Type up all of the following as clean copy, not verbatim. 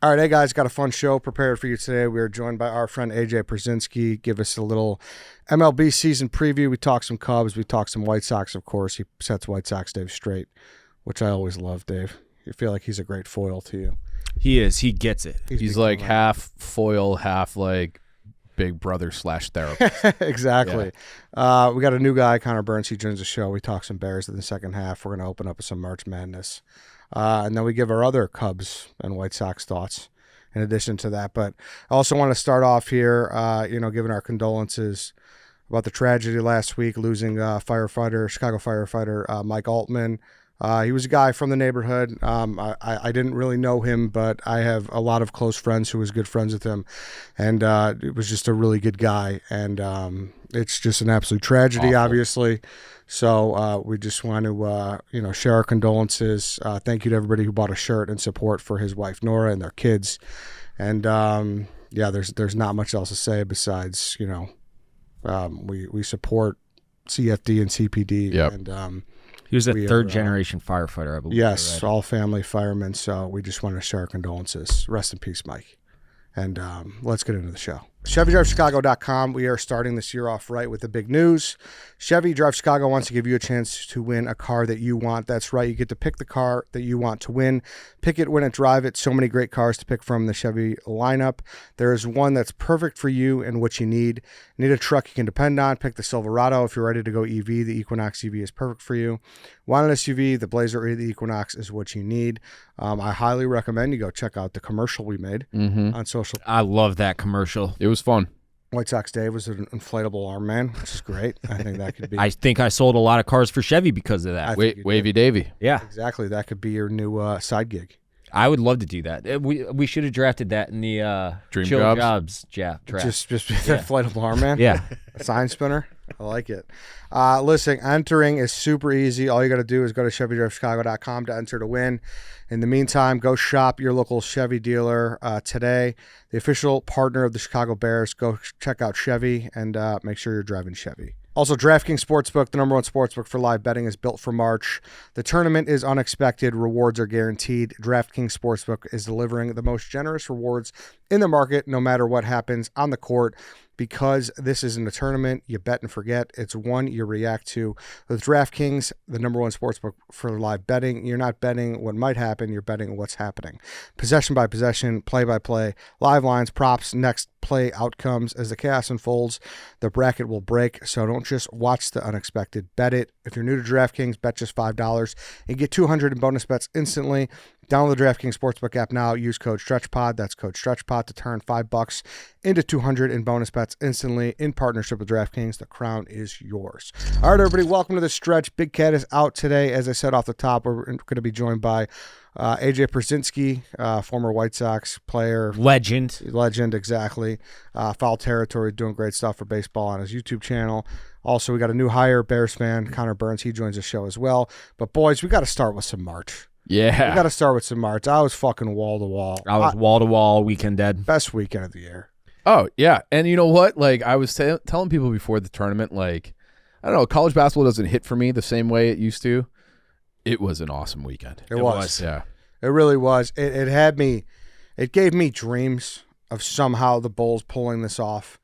All right, hey guys, got a fun show prepared for you today. We are joined by our friend AJ Pierzynski. Give us a little MLB season preview. We talk some Cubs, we talk some White Sox, of course. He sets White Sox Dave straight, which I always love, Dave. You feel like he's a great foil to you. He is. He gets it. He's like half foil, half like big brother / therapist. Exactly. Yeah. We got a new guy, Connor Burns. He joins the show. We talk some Bears in the second half. We're going to open up with some March Madness. And then we give our other Cubs and White Sox thoughts in addition to that. But I also want to start off here, giving our condolences about the tragedy last week, losing Chicago firefighter Mike Altman. He was a guy from the neighborhood. I didn't really know him, but I have a lot of close friends who was good friends with him. And it was just a really good guy. And it's just an absolute tragedy, awful. Obviously. So we just want to, share our condolences. Thank you to everybody who bought a shirt in support for his wife, Nora, and their kids. And, there's not much else to say besides, we support CFD and CPD. Yep. And he was a third-generation firefighter, I believe. Yes, all family firemen. So we just want to share our condolences. Rest in peace, Mike. And let's get into the show. ChevyDriveChicago.com. We are starting this year off right with the big news. Chevy Drive Chicago wants to give you a chance to win a car that you want. That's right. You get to pick the car that you want to win. Pick it, win it, drive it. So many great cars to pick from the Chevy lineup. There is one that's perfect for you and what you need. Need a truck you can depend on? Pick the Silverado. If you're ready to go EV, the Equinox EV is perfect for you. Want an SUV? The Blazer or the Equinox is what you need. I highly recommend you go check out the commercial we made on social. I love that commercial. It was fun. White Sox Dave was an inflatable arm man, which is great. I think that could be. I think I sold a lot of cars for Chevy because of that. Wavy Davy. Yeah. Exactly. That could be your new side gig. I would love to do that. We should have drafted that in the Dream Chill Jobs draft. Just inflatable arm man? Yeah. A sign spinner? I like it. Listen, entering is super easy. All you got to do is go to ChevyDriveChicago.com to enter to win. In the meantime, go shop your local Chevy dealer today. The official partner of the Chicago Bears. Go check out Chevy and make sure you're driving Chevy. Also, DraftKings Sportsbook, the number one sportsbook for live betting, is built for March. The tournament is unexpected. Rewards are guaranteed. DraftKings Sportsbook is delivering the most generous rewards in the market, no matter what happens on the court. Because this isn't a tournament, you bet and forget. It's one you react to. With DraftKings, the number one sportsbook for live betting, you're not betting what might happen, you're betting what's happening. Possession by possession, play by play, live lines, props, next play outcomes. As the chaos unfolds, the bracket will break. So don't just watch the unexpected, bet it. If you're new to DraftKings, bet just $5 and get $200 in bonus bets instantly. Download the DraftKings Sportsbook app now. Use code StretchPod. That's code StretchPod to turn $5 into $200 in bonus bets instantly in partnership with DraftKings. The crown is yours. All right, everybody, welcome to The Stretch. Big Cat is out today. As I said off the top, we're going to be joined by AJ Pierzynski, former White Sox player. Legend, exactly. Foul Territory, doing great stuff for baseball on his YouTube channel. Also, we got a new hire, Bears fan, Connor Burns. He joins the show as well. But, boys, we got to start with some March. Yeah. We got to start with some March. I was fucking wall-to-wall. I was wall-to-wall, weekend dead. Best weekend of the year. Oh, yeah. And you know what? Like, I was telling people before the tournament, like, I don't know, college basketball doesn't hit for me the same way it used to. It was an awesome weekend. It was. Yeah. It really was. It gave me dreams of somehow the Bulls pulling this off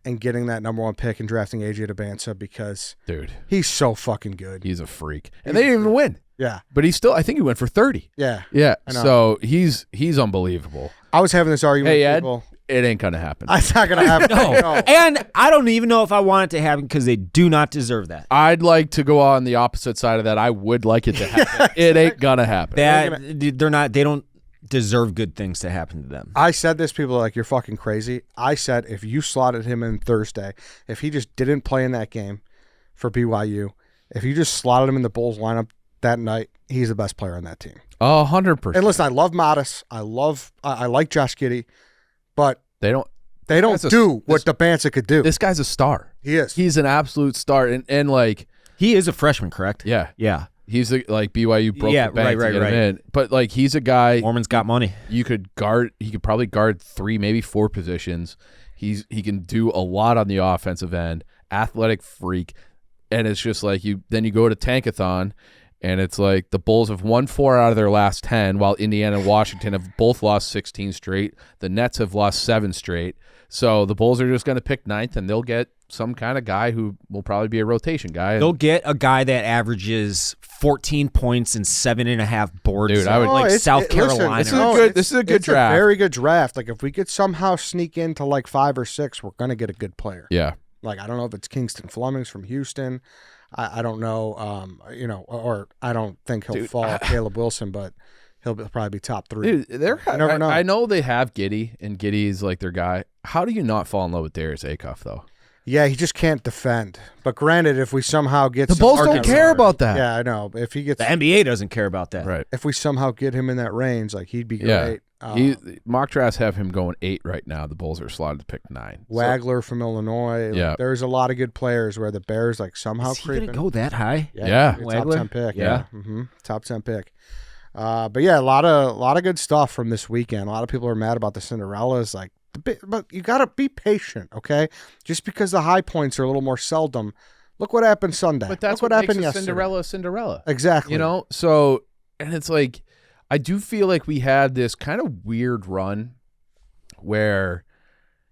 and getting that number one pick and drafting AJ DeBanza because dude, he's so fucking good. He's a freak. And they didn't even win. Yeah. But I think he went for 30. Yeah. Yeah. So he's unbelievable. I was having this argument with people. It ain't going to happen. It's not going to happen. No. And I don't even know if I want it to happen because they do not deserve that. I'd like to go on the opposite side of that. I would like it to happen. It ain't going to happen. They don't deserve good things to happen to them. I said this, people are like, you're fucking crazy. I said if you slotted him in Thursday, if he just didn't play in that game for BYU, if you just slotted him in the Bulls lineup that night, he's the best player on that team. 100%. And listen, I love Modest. I like Josh Giddey, but they don't do what DeBanza could do. This guy's a star. He is. He's an absolute star. And like, he is a freshman, correct? Yeah. Yeah. He's like BYU broke the bank to get him in. But like, he's a guy. Mormon's got money. He could probably guard 3, maybe 4 positions. He can do a lot on the offensive end. Athletic freak. And it's just like then you go to Tankathon And it's like the Bulls have won 4 out of their last 10, while Indiana and Washington have both lost 16 straight. The Nets have lost 7 straight. So the Bulls are just going to pick 9th, and they'll get some kind of guy who will probably be a rotation guy. They'll get a guy that averages 14 points and 7.5 boards. Dude, I would like South Carolina. This is a good draft. A very good draft. Like if we could somehow sneak into like 5 or 6, we're gonna get a good player. Yeah. Like I don't know if it's Kingston Flemings from Houston. I don't know. Or I don't think he'll fall Caleb Wilson, but he'll probably be top 3. Dude, you never know. I know they have Giddey, and Giddey's like their guy. How do you not fall in love with Darius Acuff though? Yeah, he just can't defend. But granted, if we somehow get the Bulls don't care about that. Yeah, I know. If he gets the NBA doesn't care about that. Right. If we somehow get him in that range, like he'd be great. Mock drafts have him going 8 right now. The Bulls are slotted to pick 9. Wagler from Illinois. Yeah. There's a lot of good players where the Bears like somehow Is he creeping. gonna go that high? Yeah. Top 10 pick. Yeah. Top 10 pick. But yeah, a lot of good stuff from this weekend. A lot of people are mad about the Cinderellas. Like, but you got to be patient, okay? Just because the high points are a little more seldom. Look what happened Sunday. But that's what happened makes yesterday. Cinderella. Exactly. You know, so, and it's like, I do feel like we had this kind of weird run where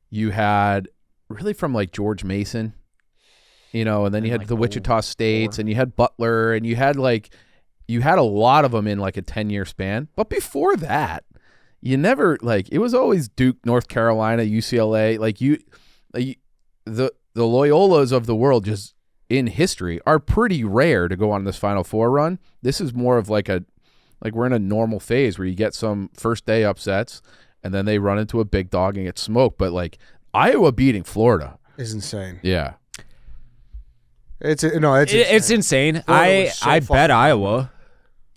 you had really from like George Mason, you know, and then you had like the Wichita States, and you had Butler, and you had a lot of them in like a 10-year span. But before that, you never it was always Duke, North Carolina, UCLA. The Loyolas of the world just in history are pretty rare to go on this Final Four run. This is more of like we're in a normal phase where you get some first day upsets and then they run into a big dog and get smoked. But like Iowa beating Florida is insane. Yeah. It's insane. I bet Iowa,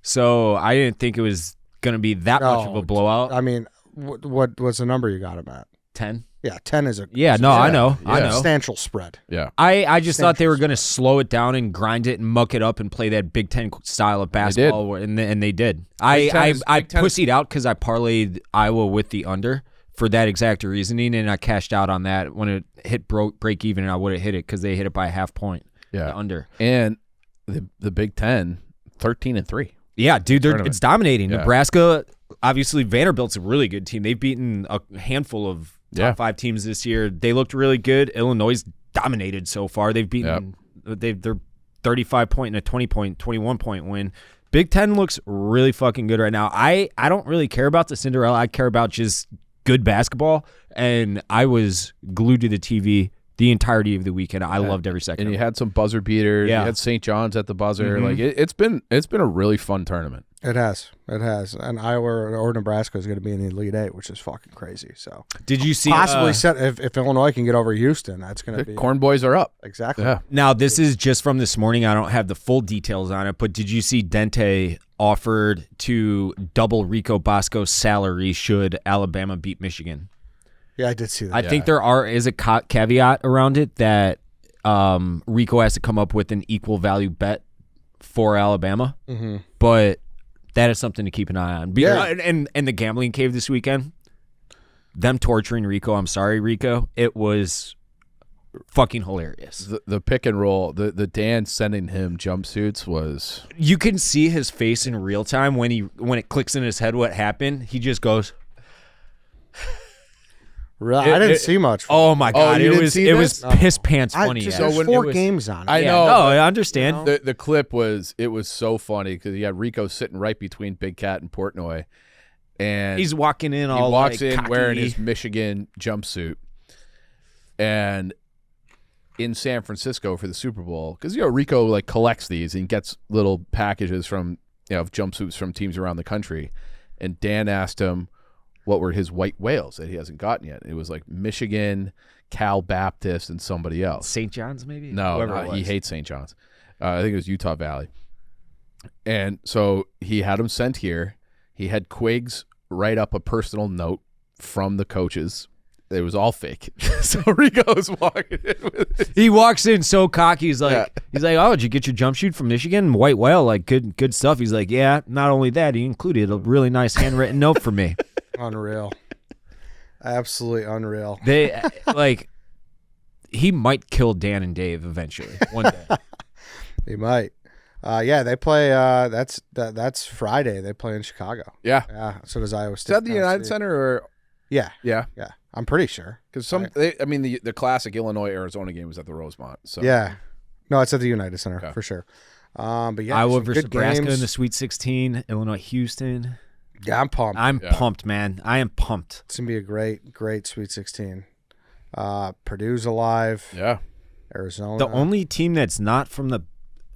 so I didn't think it was going to be that much of a blowout. I mean, what's the number you got him at? 10. Yeah, 10 is a I know. substantial spread. Yeah, I just thought they were going to slow it down and grind it and muck it up and play that Big Ten style of basketball, and they did. I pussied out because I parlayed Iowa with the under for that exact reasoning, and I cashed out on that when it hit break even, and I would have hit it because they hit it by a half point. Yeah, under. And the Big Ten, 13-3. Yeah, dude, it's dominating. Yeah. Nebraska, obviously, Vanderbilt's a really good team. They've beaten a handful of top 5 teams this year. They looked really good. Illinois dominated so far. They've beaten they're 35-point and a 20-point, 21-point win. Big Ten looks really fucking good right now. I don't really care about the Cinderella. I care about just good basketball, and I was glued to the TV the entirety of the weekend. I loved every second. And you had some buzzer beaters. Yeah. You had St. John's at the buzzer. Like it's been a really fun tournament. It has. And Iowa or Nebraska is going to be in the Elite 8, which is fucking crazy. So did you see possibly if Illinois can get over Houston, that's going to be Corn Boys are up. Exactly. Yeah. Now this is just from this morning. I don't have the full details on it, but did you see Dente offered to double Rico Bosco's salary should Alabama beat Michigan? Yeah, I did see that. I think there is a caveat around it that Rico has to come up with an equal value bet for Alabama, but that is something to keep an eye on. And the gambling cave this weekend, them torturing Rico. I'm sorry, Rico. It was fucking hilarious. The pick and roll, the Dan sending him jumpsuits was. You can see his face in real time when it clicks in his head what happened. He just goes. Really? I didn't see much. Oh my god! You it didn't was see it this? was piss pants funny. There's 4 games on it. I know. No, I understand. The clip was so funny because you had Rico sitting right between Big Cat and Portnoy, and He's walking in all he walks like, in cocky. wearing his Michigan jumpsuit, and in San Francisco for the Super Bowl because Rico like collects these and gets little packages from of jumpsuits from teams around the country, and Dan asked him what were his white whales that he hasn't gotten yet. It was like Michigan, Cal Baptist, and somebody else. St. John's, maybe? No, he hates St. John's. I think it was Utah Valley. And so he had them sent here. He had Quiggs write up a personal note from the coaches. It was all fake. So Rico's walking in with it. He walks in so cocky. He's like, oh, did you get your jump shoot from Michigan? White whale, like good stuff. He's like, yeah. Not only that, he included a really nice handwritten note for me. Unreal. Absolutely unreal. They he might kill Dan and Dave eventually one day. He might. Yeah, they play. That's Friday. They play in Chicago. Yeah. Yeah. So does Iowa State. Is that the United Center or? Yeah. Yeah. Yeah. I'm pretty sure. Because the classic Illinois-Arizona game was at the Rosemont. So yeah. No, it's at the United Center for sure. But yeah, Iowa versus good Nebraska games in the Sweet 16. Illinois, Houston. Yeah, I'm pumped. I'm pumped, man. I am pumped. It's gonna be a great Sweet 16. Purdue's alive. Yeah. Arizona. The only team that's not from the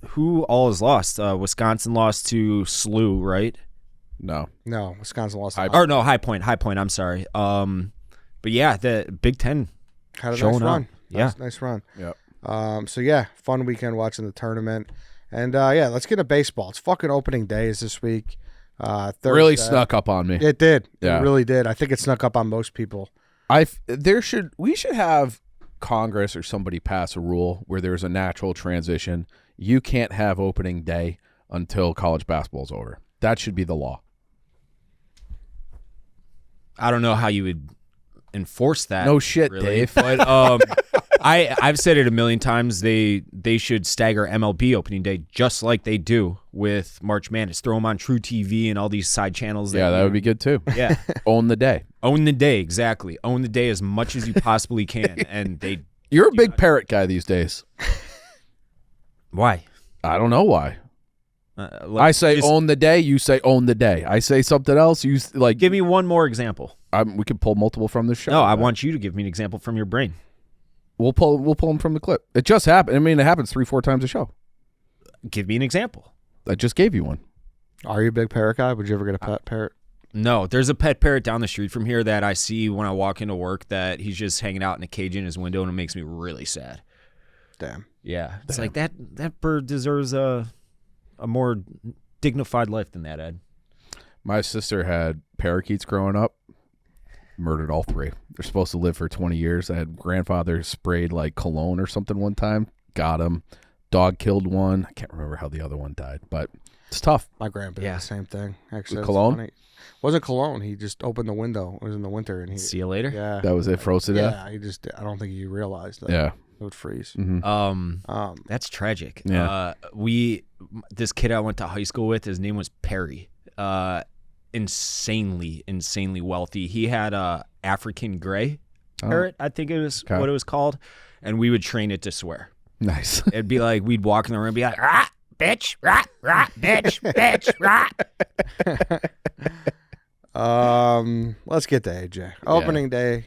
who all is lost. Wisconsin lost to SLU, right? No, Wisconsin lost. High Point. I'm sorry. But yeah, the Big Ten had a showing nice run. up. Yeah, nice run. Yep. So yeah, fun weekend watching the tournament, and let's get into baseball. It's fucking opening days this week. Thursday. Really snuck up on me. It did. Yeah. It really did. I think it snuck up on most people. We should have Congress or somebody pass a rule where there's a natural transition. You can't have opening day until college basketball's over. That should be the law. I don't know how you would enforce that. No shit, really, Dave. But I've said it a million times. They should stagger MLB opening day just like they do with March Madness. Throw them on True TV and all these side channels. That would be good too. Yeah, Own the day. Own the day, exactly. Own the day as much as you possibly can. And You're a big parrot guy these days. Why? I don't know why. I say own the day. You say own the day. I say something else. You like. Give me one more example. We can pull multiple from the show. No, I want you to give me an example from your brain. We'll pull them from the clip. It just happened. I mean, it happens 3-4 times a show. Give me an example. I just gave you one. Are you a big parrot guy? Would you ever get a pet parrot? No, there's a pet parrot down the street from here that I see when I walk into work that he's just hanging out in a cage in his window, and it makes me really sad. Damn. Yeah, it's like that bird deserves a more dignified life than that, Ed. My sister had parakeets growing up. Murdered all 3. They're supposed to live for 20 years. I had grandfather sprayed like cologne or something one time. Got him. Dog killed one. I can't remember how the other one died, but it's tough. My grandpa did the same thing. Actually, cologne? Funny. Wasn't cologne. He just opened the window. It was in the winter, and he See you later. Yeah, that was it. Froze to death. Yeah, I don't think he realized that. Yeah, it would freeze. Mm-hmm. That's tragic. Yeah. This kid I went to high school with, his name was Perry. Insanely wealthy. He had a African gray parrot, I think it was what it was called, and we would train it to swear. Nice. It'd be like we'd walk in the room and be like, rah, bitch, rah, rah, bitch, bitch, rah. Let's get to AJ. Opening day.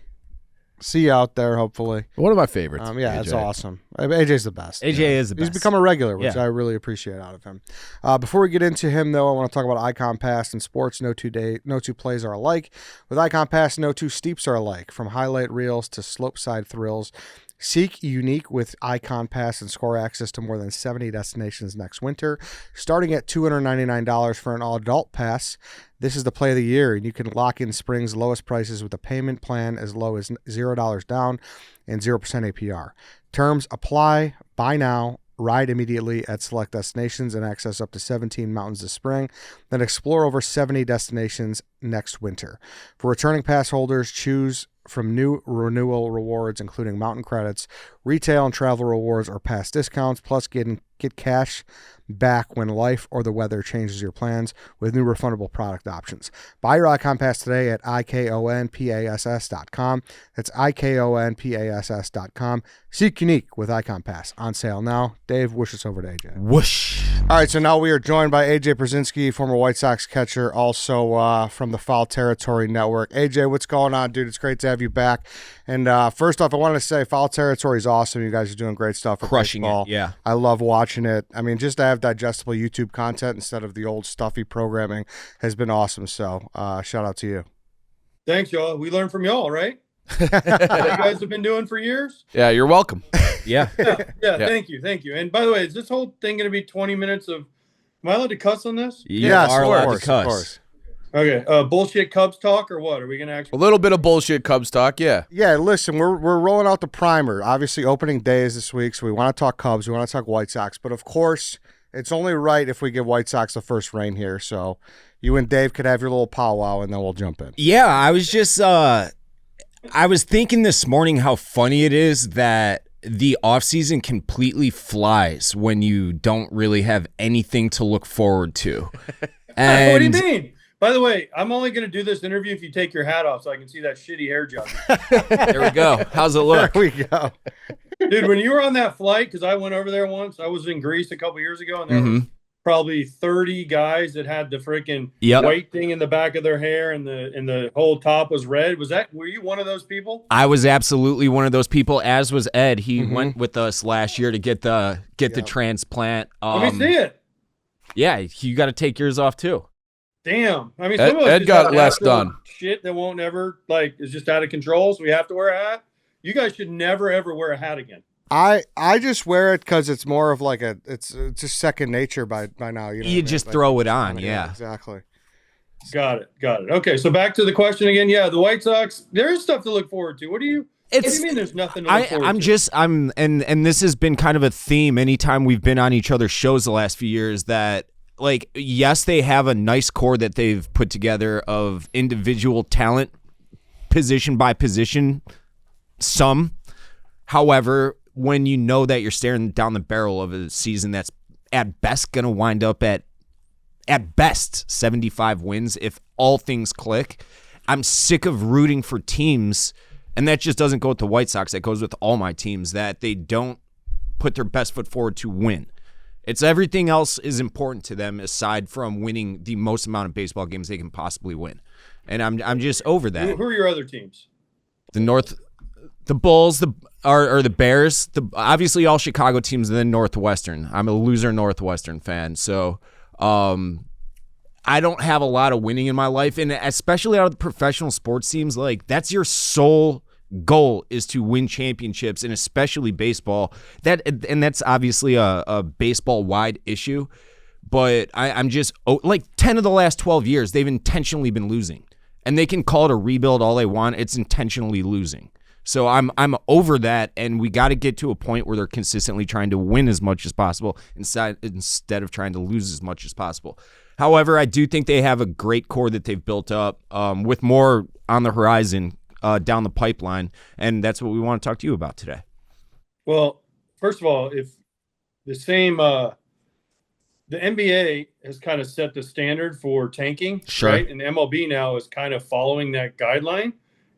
See you out there, hopefully. One of my favorites. Yeah, AJ. It's awesome. AJ's the best. AJ is the best. He's become a regular, which I really appreciate out of him. Before we get into him, though, I want to talk about Ikon Pass and sports. No two plays are alike. With Ikon Pass, no two steeps are alike. From highlight reels to slope side thrills, seek unique with Ikon Pass and score access to more than 70 destinations next winter. Starting at $299 for an all-adult pass, this is the play of the year, and you can lock in spring's lowest prices with a payment plan as low as $0 down and 0% APR. Terms apply. Buy now. Ride immediately at select destinations and access up to 17 mountains this spring. Then explore over 70 destinations next winter. For returning pass holders, choose from new renewal rewards, including mountain credits, retail and travel rewards, or pass discounts, plus get cash back when life or the weather changes your plans with new refundable product options. Buy your Ikon Pass today at ikonpass.com. That's ikonpass.com. Seek unique with Ikon Pass. On sale now. Dave, wish us over to AJ. Whoosh. All right, so now we are joined by AJ Pierzynski, former White Sox catcher, also from the Foul Territory Network. AJ, what's going on, dude? It's great to have you back. And first off, I wanted to say Foul Territory is awesome. You guys are doing great stuff. Crushing baseball. it, yeah. I love watching it. I mean, just to have digestible YouTube content instead of the old stuffy programming has been awesome. So shout out to you. Thanks, y'all. We learn from y'all, right? What you guys have been doing for years. Yeah, you're welcome. Yeah. Yeah. Thank you. And by the way, is this whole thing going to be 20 minutes of? Am I allowed to cuss on this? Yes, are of allowed course, to cuss. of course. Okay. Bullshit Cubs talk or what? Are we going to actually? A little bit of bullshit Cubs talk, yeah. Yeah, listen, we're rolling out the primer. Obviously, opening day is this week, so we want to talk Cubs. We want to talk White Sox. But, of course, it's only right if we give White Sox the first reign here. So you and Dave could have your little powwow, and then we'll jump in. Yeah, I was just I was thinking this morning how funny it is that the offseason completely flies when you don't really have anything to look forward to. And what do you mean? By the way, I'm only going to do this interview if you take your hat off so I can see that shitty hair job. There we go. How's it look? There we go. Dude, when you were on that flight, because I went over there once, I was in Greece a couple years ago, and there was probably 30 guys that had the freaking white thing in the back of their hair, and the whole top was red. Were you one of those people? I was absolutely one of those people, as was Ed. He went with us last year to get the transplant. Let me see it. Yeah, you got to take yours off too. Damn. I mean, some of us Ed got less done. Shit that won't ever, is just out of control, so we have to wear a hat. You guys should never, ever wear a hat again. I just wear it because it's more of like it's just second nature by now. You just throw it on, yeah. Exactly. Got it. Okay, so back to the question again. Yeah, the White Sox, there is stuff to look forward to. What do you mean there's nothing to look forward to? And this has been kind of a theme anytime we've been on each other's shows the last few years that, like, yes, they have a nice core that they've put together of individual talent, position by position, some. However, when you know that you're staring down the barrel of a season that's at best going to wind up at best 75 wins if all things click, I'm sick of rooting for teams, and that just doesn't go with the White Sox. That goes with all my teams, that they don't put their best foot forward to win. It's everything else is important to them aside from winning the most amount of baseball games they can possibly win. And I'm just over that. Who are your other teams? The Bulls, the Bears, obviously all Chicago teams, and then Northwestern. I'm a loser Northwestern fan, so I don't have a lot of winning in my life, and especially out of the professional sports teams, like that's your sole goal is to win championships, and especially baseball. That's obviously a baseball-wide issue, but I'm just like 10 of the last 12 years they've intentionally been losing, and they can call it a rebuild all they want. It's intentionally losing. So I'm over that, and we got to get to a point where they're consistently trying to win as much as possible instead of trying to lose as much as possible. However, I do think they have a great core that they've built up with more on the horizon down the pipeline, and that's what we want to talk to you about today. Well, first of all, if the same the NBA has kind of set the standard for tanking, sure, right? And MLB now is kind of following that guideline.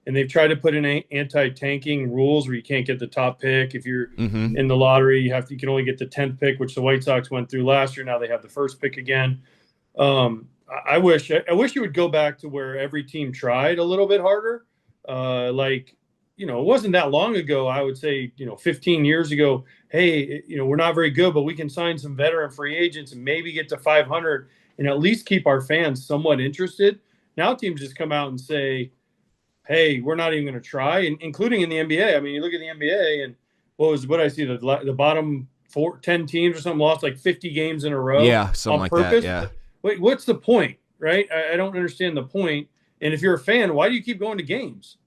And they've tried to put in anti-tanking rules where you can't get the top pick. If you're in the lottery, you can only get the 10th pick, which the White Sox went through last year. Now they have the first pick again. I wish you would go back to where every team tried a little bit harder. It wasn't that long ago. I would say, 15 years ago, hey, we're not very good, but we can sign some veteran free agents and maybe get to 500 and at least keep our fans somewhat interested. Now teams just come out and say, hey, we're not even going to try, including in the NBA. I mean, you look at the NBA, and what I see, the bottom 10 teams or something lost like 50 games in a row. Yeah, something like purpose. That, yeah. Wait, what's the point, right? I don't understand the point. And if you're a fan, why do you keep going to games?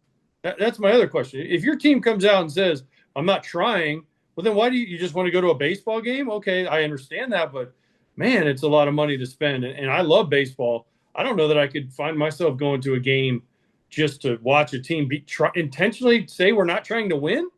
That's my other question. If your team comes out and says, I'm not trying, well, then why do you just want to go to a baseball game? Okay, I understand that, but, man, it's a lot of money to spend. And I love baseball. I don't know that I could find myself going to a game just to watch a team intentionally say we're not trying to win.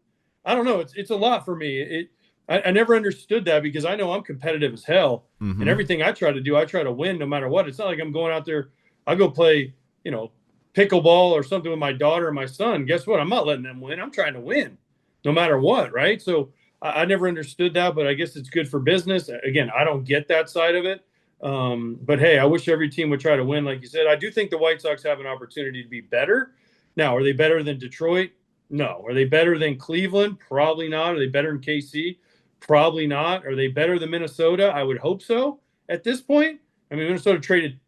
I don't know. It's a lot for me. I never understood that because I know I'm competitive as hell, and everything I try to do, I try to win no matter what. It's not like I'm going out there. I'll go play, pickleball or something with my daughter or my son. Guess what? I'm not letting them win. I'm trying to win no matter what. Right. So I never understood that, but I guess it's good for business. Again, I don't get that side of it. But hey, I wish every team would try to win. Like you said, I do think the White Sox have an opportunity to be better. Now, are they better than Detroit? No. Are they better than Cleveland? Probably not. Are they better than KC? Probably not. Are they better than Minnesota? I would hope so at this point. I mean, Minnesota traded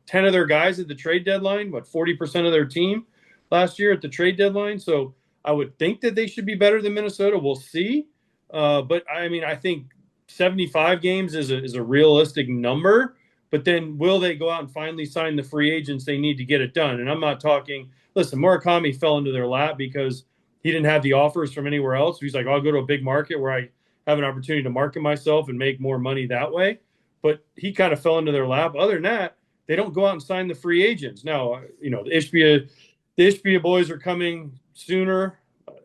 10 of their guys at the trade deadline, 40% of their team last year at the trade deadline. So I would think that they should be better than Minnesota. We'll see. But I mean, I think 75 games is a realistic number, but then will they go out and finally sign the free agents they need to get it done? And I'm not talking, listen, Murakami fell into their lap because he didn't have the offers from anywhere else. He's like, I'll go to a big market where I have an opportunity to market myself and make more money that way. But he kind of fell into their lap. Other than that, they don't go out and sign the free agents. Now, the Ishbia boys are coming sooner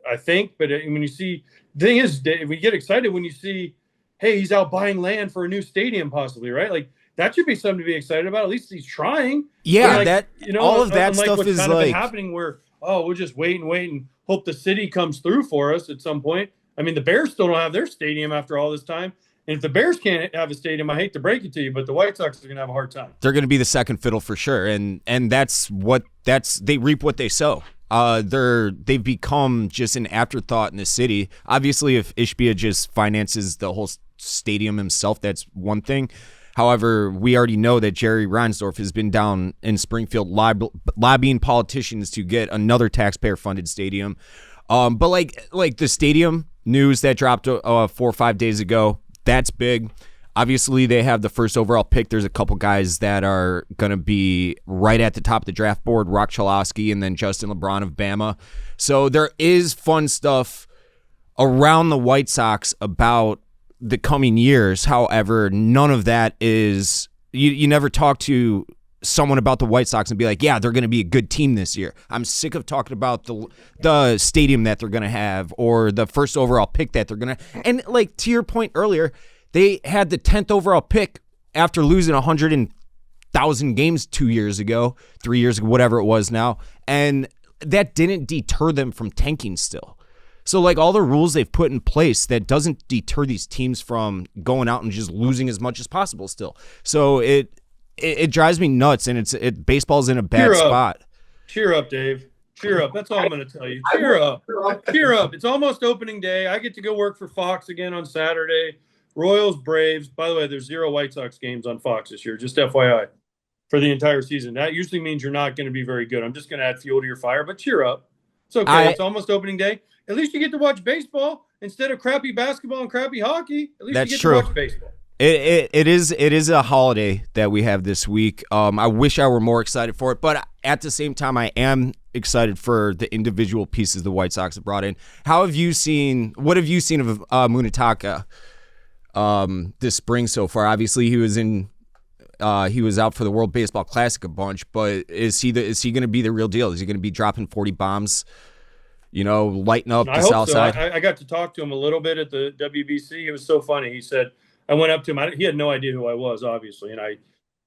I think. But when you see, the thing is, we get excited when you see, hey, he's out buying land for a new stadium, possibly, right? Like that should be something to be excited about. At least he's trying. Yeah, like, that all of that stuff what's is kind of like been happening where we'll just wait and hope the city comes through for us at some point. I mean, the Bears still don't have their stadium after all this time. And if the Bears can't have a stadium, I hate to break it to you, but the White Sox are going to have a hard time. They're going to be the second fiddle for sure, and they reap what they sow. They've become just an afterthought in the city. Obviously, if Ishbia just finances the whole stadium himself, that's one thing. However, we already know that Jerry Reinsdorf has been down in Springfield lobbying politicians to get another taxpayer-funded stadium. But like the stadium news that dropped 4 or 5 days ago, that's big. Obviously, they have the first overall pick. There's a couple guys that are going to be right at the top of the draft board, Rock Chalosky and then Justin LeBron of Bama. So there is fun stuff around the White Sox about the coming years. However, none of that is you never talk to someone about the White Sox and be like, yeah, they're going to be a good team this year. I'm sick of talking about the stadium that they're going to have or the first overall pick that they're going to. And like to your point earlier, they had the 10th overall pick after losing 100,000 games 2 years ago, 3 years ago, whatever it was now. And that didn't deter them from tanking still. So like all the rules they've put in place, that doesn't deter these teams from going out and just losing as much as possible still. So it drives me nuts, and baseball's in a bad spot. Cheer up, Dave. Cheer up. That's all I'm going to tell you. Cheer up. Cheer up. It's almost opening day. I get to go work for Fox again on Saturday. Royals, Braves. By the way, there's 0 White Sox games on Fox this year, just FYI, for the entire season. That usually means you're not going to be very good. I'm just going to add fuel to your fire, but cheer up. It's okay. It's almost opening day. At least you get to watch baseball instead of crappy basketball and crappy hockey. At least you get to watch baseball. It is a holiday that we have this week. I wish I were more excited for it, but at the same time, I am excited for the individual pieces the White Sox have brought in. What have you seen of Munetaka this spring so far? Obviously, he was out for the World Baseball Classic a bunch, but is he going to be the real deal? Is he going to be dropping 40 bombs? Lighting up the South Side. I got to talk to him a little bit at the WBC. It was so funny. He said, I went up to him. He had no idea who I was, obviously. And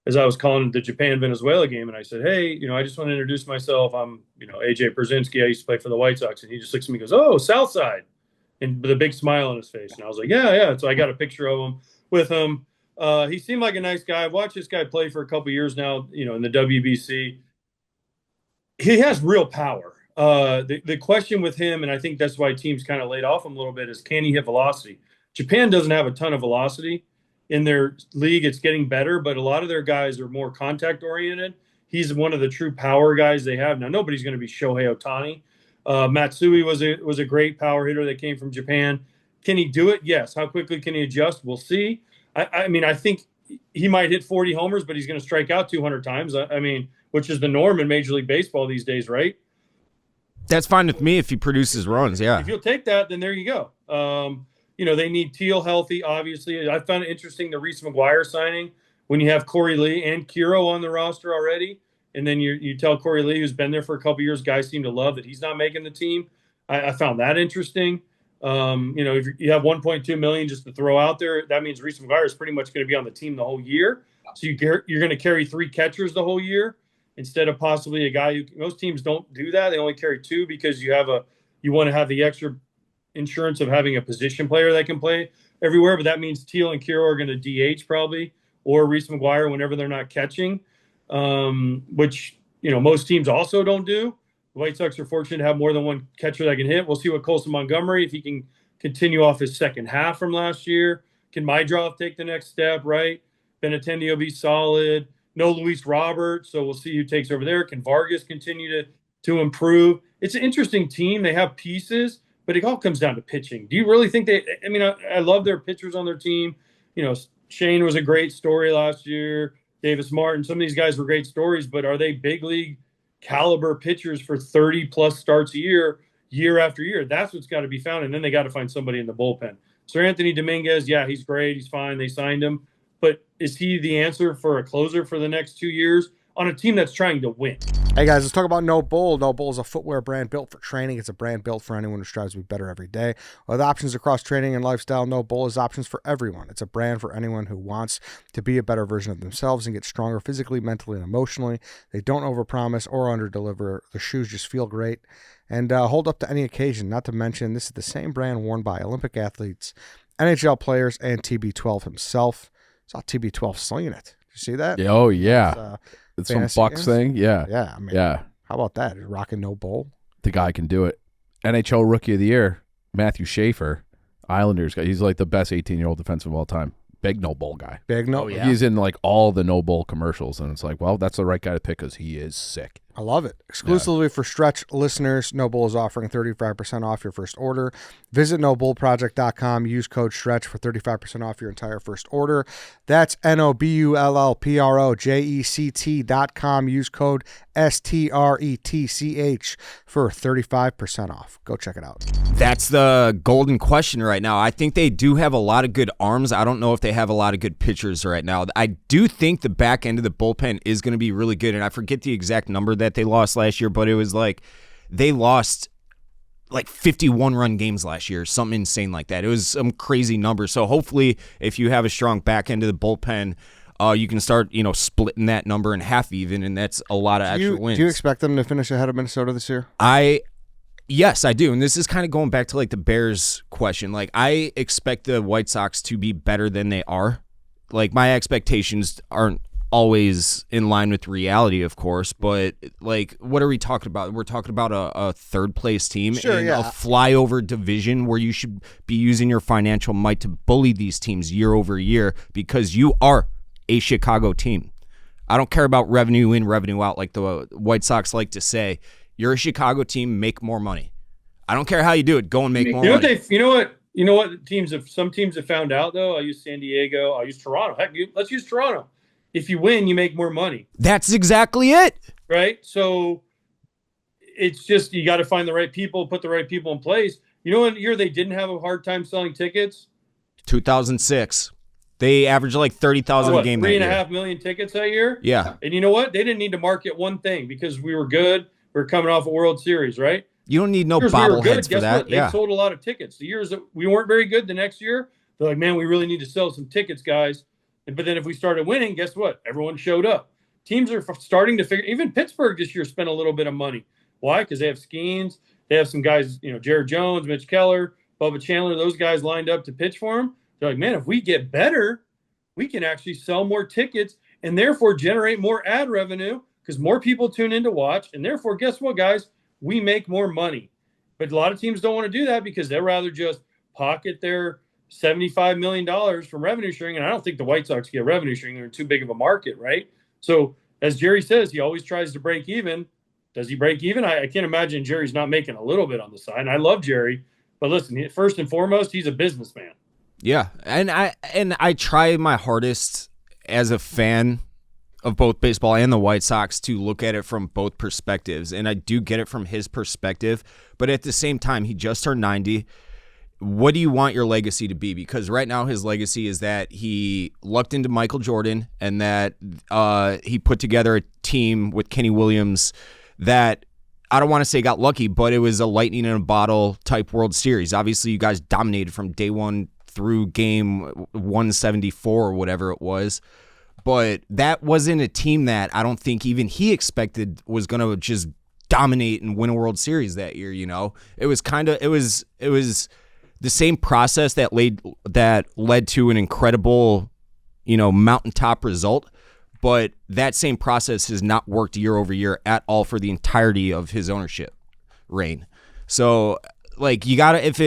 as I was calling the Japan-Venezuela game, and I said, hey, I just want to introduce myself. I'm, AJ Pierzynski. I used to play for the White Sox. And he just looks at me and goes, oh, South Side. And with a big smile on his face. And I was like, yeah. So I got a picture of him with him. He seemed like a nice guy. I've watched this guy play for a couple years now, in the WBC. He has real power. The question with him, and I think that's why teams kind of laid off him a little bit, is can he hit velocity? Japan doesn't have a ton of velocity in their league. It's getting better, but a lot of their guys are more contact oriented. He's one of the true power guys they have. Now, nobody's going to be Shohei Ohtani. Matsui was a great power hitter that came from Japan. Can he do it? Yes. How quickly can he adjust? We'll see. I think he might hit 40 homers, but he's going to strike out 200 times. Which is the norm in Major League Baseball these days, right? That's fine with me if he produces runs, yeah. If you'll take that, then there you go. They need Teal healthy, obviously. I found it interesting, the Reese McGuire signing, when you have Corey Lee and Kiro on the roster already, and then you tell Corey Lee, who's been there for a couple years, guys seem to love that he's not making the team. I found that interesting. If you have $1.2 million just to throw out there, that means Reese McGuire is pretty much going to be on the team the whole year. So you're going to carry 3 catchers the whole year, instead of possibly a guy who most teams don't do that. They only carry 2 because you want to have the extra insurance of having a position player that can play everywhere. But that means Teal and Kiro are going to DH probably, or Reese McGuire whenever they're not catching, which, most teams also don't do. The White Sox are fortunate to have more than one catcher that can hit. We'll see what Colson Montgomery, if he can continue off his second half from last year. Can Mydrov take the next step, right? Benintendi will be solid. No Luis Robert, so we'll see who takes over there. Can Vargas continue to improve? It's an interesting team. They have pieces, but it all comes down to pitching. Do you really think I love their pitchers on their team. Shane was a great story last year. Davis Martin, some of these guys were great stories, but are they big league caliber pitchers for 30-plus starts a year after year? That's what's got to be found, and then they got to find somebody in the bullpen. Sir Anthony Dominguez, yeah, he's great. He's fine. They signed him. But is he the answer for a closer for the next 2 years on a team that's trying to win? Hey guys, let's talk about No Bull. No Bull is a footwear brand built for training. It's a brand built for anyone who strives to be better every day. With options across training and lifestyle, No Bull has options for everyone. It's a brand for anyone who wants to be a better version of themselves and get stronger physically, mentally, and emotionally. They don't overpromise or underdeliver. The shoes just feel great and hold up to any occasion. Not to mention, this is the same brand worn by Olympic athletes, NHL players, and TB12 himself. Saw TB12 slinging it. You see that? Oh, yeah. It's some Bucks thing. Yeah. Yeah. I mean, yeah. How about that? Rocking No Bull. The guy can do it. NHL Rookie of the Year, Matthew Schaefer, Islanders guy. He's like the best 18-year-old defenseman of all time. Big No Bull guy. Big No. Oh, yeah. He's in like all the No Bull commercials, and it's like, well, that's the right guy to pick because he is sick. I love it. Exclusively for Stretch listeners, No Bull is offering 35% off your first order. Visit nobullproject.com. Use code STRETCH for 35% off your entire first order. That's nobullproject.com. Use code STRETCH for 35% off. Go check it out. That's the golden question right now. I think they do have a lot of good arms. I don't know if they have a lot of good pitchers right now. I do think the back end of the bullpen is going to be really good, and I forget the exact number that they lost last year, but it was like they lost like 51-run games last year, something insane like that. It was some crazy number. So hopefully if you have a strong back end of the bullpen, you can start, splitting that number in half even, and that's a lot of extra wins. Do you expect them to finish ahead of Minnesota this year? Yes, I do. And this is kind of going back to like the Bears question. Like, I expect the White Sox to be better than they are. Like, my expectations aren't always in line with reality, of course, but like, what are we talking about? We're talking about a third place team in a flyover division where you should be using your financial might to bully these teams year over year because you are a Chicago team. I don't care about revenue in, revenue out, like the White Sox like to say. You're a Chicago team, make more money. I don't care how you do it, go and make more money. You know what some teams have found out though? I'll use San Diego, I'll use Toronto. Heck, let's use Toronto. If you win, you make more money. That's exactly it. Right? So it's just you got to find the right people, put the right people in place. You know what year they didn't have a hard time selling tickets? 2006. They averaged like 30,000 a game that year. 3.5 million tickets that year? Yeah. And you know what? They didn't need to market one thing because we were good. We were coming off a World Series, right? You don't need no bobbleheads for that. They sold a lot of tickets. The years that we weren't very good the next year, they're like, man, we really need to sell some tickets, guys. But then if we started winning, guess what? Everyone showed up. Teams are starting to figure. Even Pittsburgh this year spent a little bit of money. Why? Because they have Skeens. They have some guys, Jared Jones, Mitch Keller, Bubba Chandler. Those guys lined up to pitch for them. They're like, man, if we get better, we can actually sell more tickets and therefore generate more ad revenue because more people tune in to watch. And therefore, guess what, guys? We make more money. But a lot of teams don't want to do that because they'd rather just pocket their $75 million from revenue sharing. And I don't think the White Sox get revenue sharing. They're in too big of a market, right? So as Jerry says, he always tries to break even. Does he break even? I can't imagine Jerry's not making a little bit on the side. And I love Jerry, but listen, first and foremost, he's a businessman. Yeah. And I try my hardest as a fan of both baseball and the White Sox to look at it from both perspectives. And I do get it from his perspective, but at the same time, he just turned 90. What do you want your legacy to be? Because right now his legacy is that he lucked into Michael Jordan and that he put together a team with Kenny Williams that I don't want to say got lucky, but it was a lightning in a bottle type World Series. Obviously, you guys dominated from day one through game 174 or whatever it was. But that wasn't a team that I don't think even he expected was going to just dominate and win a World Series that year, It was the same process that led to an incredible, mountaintop result, but that same process has not worked year over year at all for the entirety of his ownership reign. So, like, you gotta if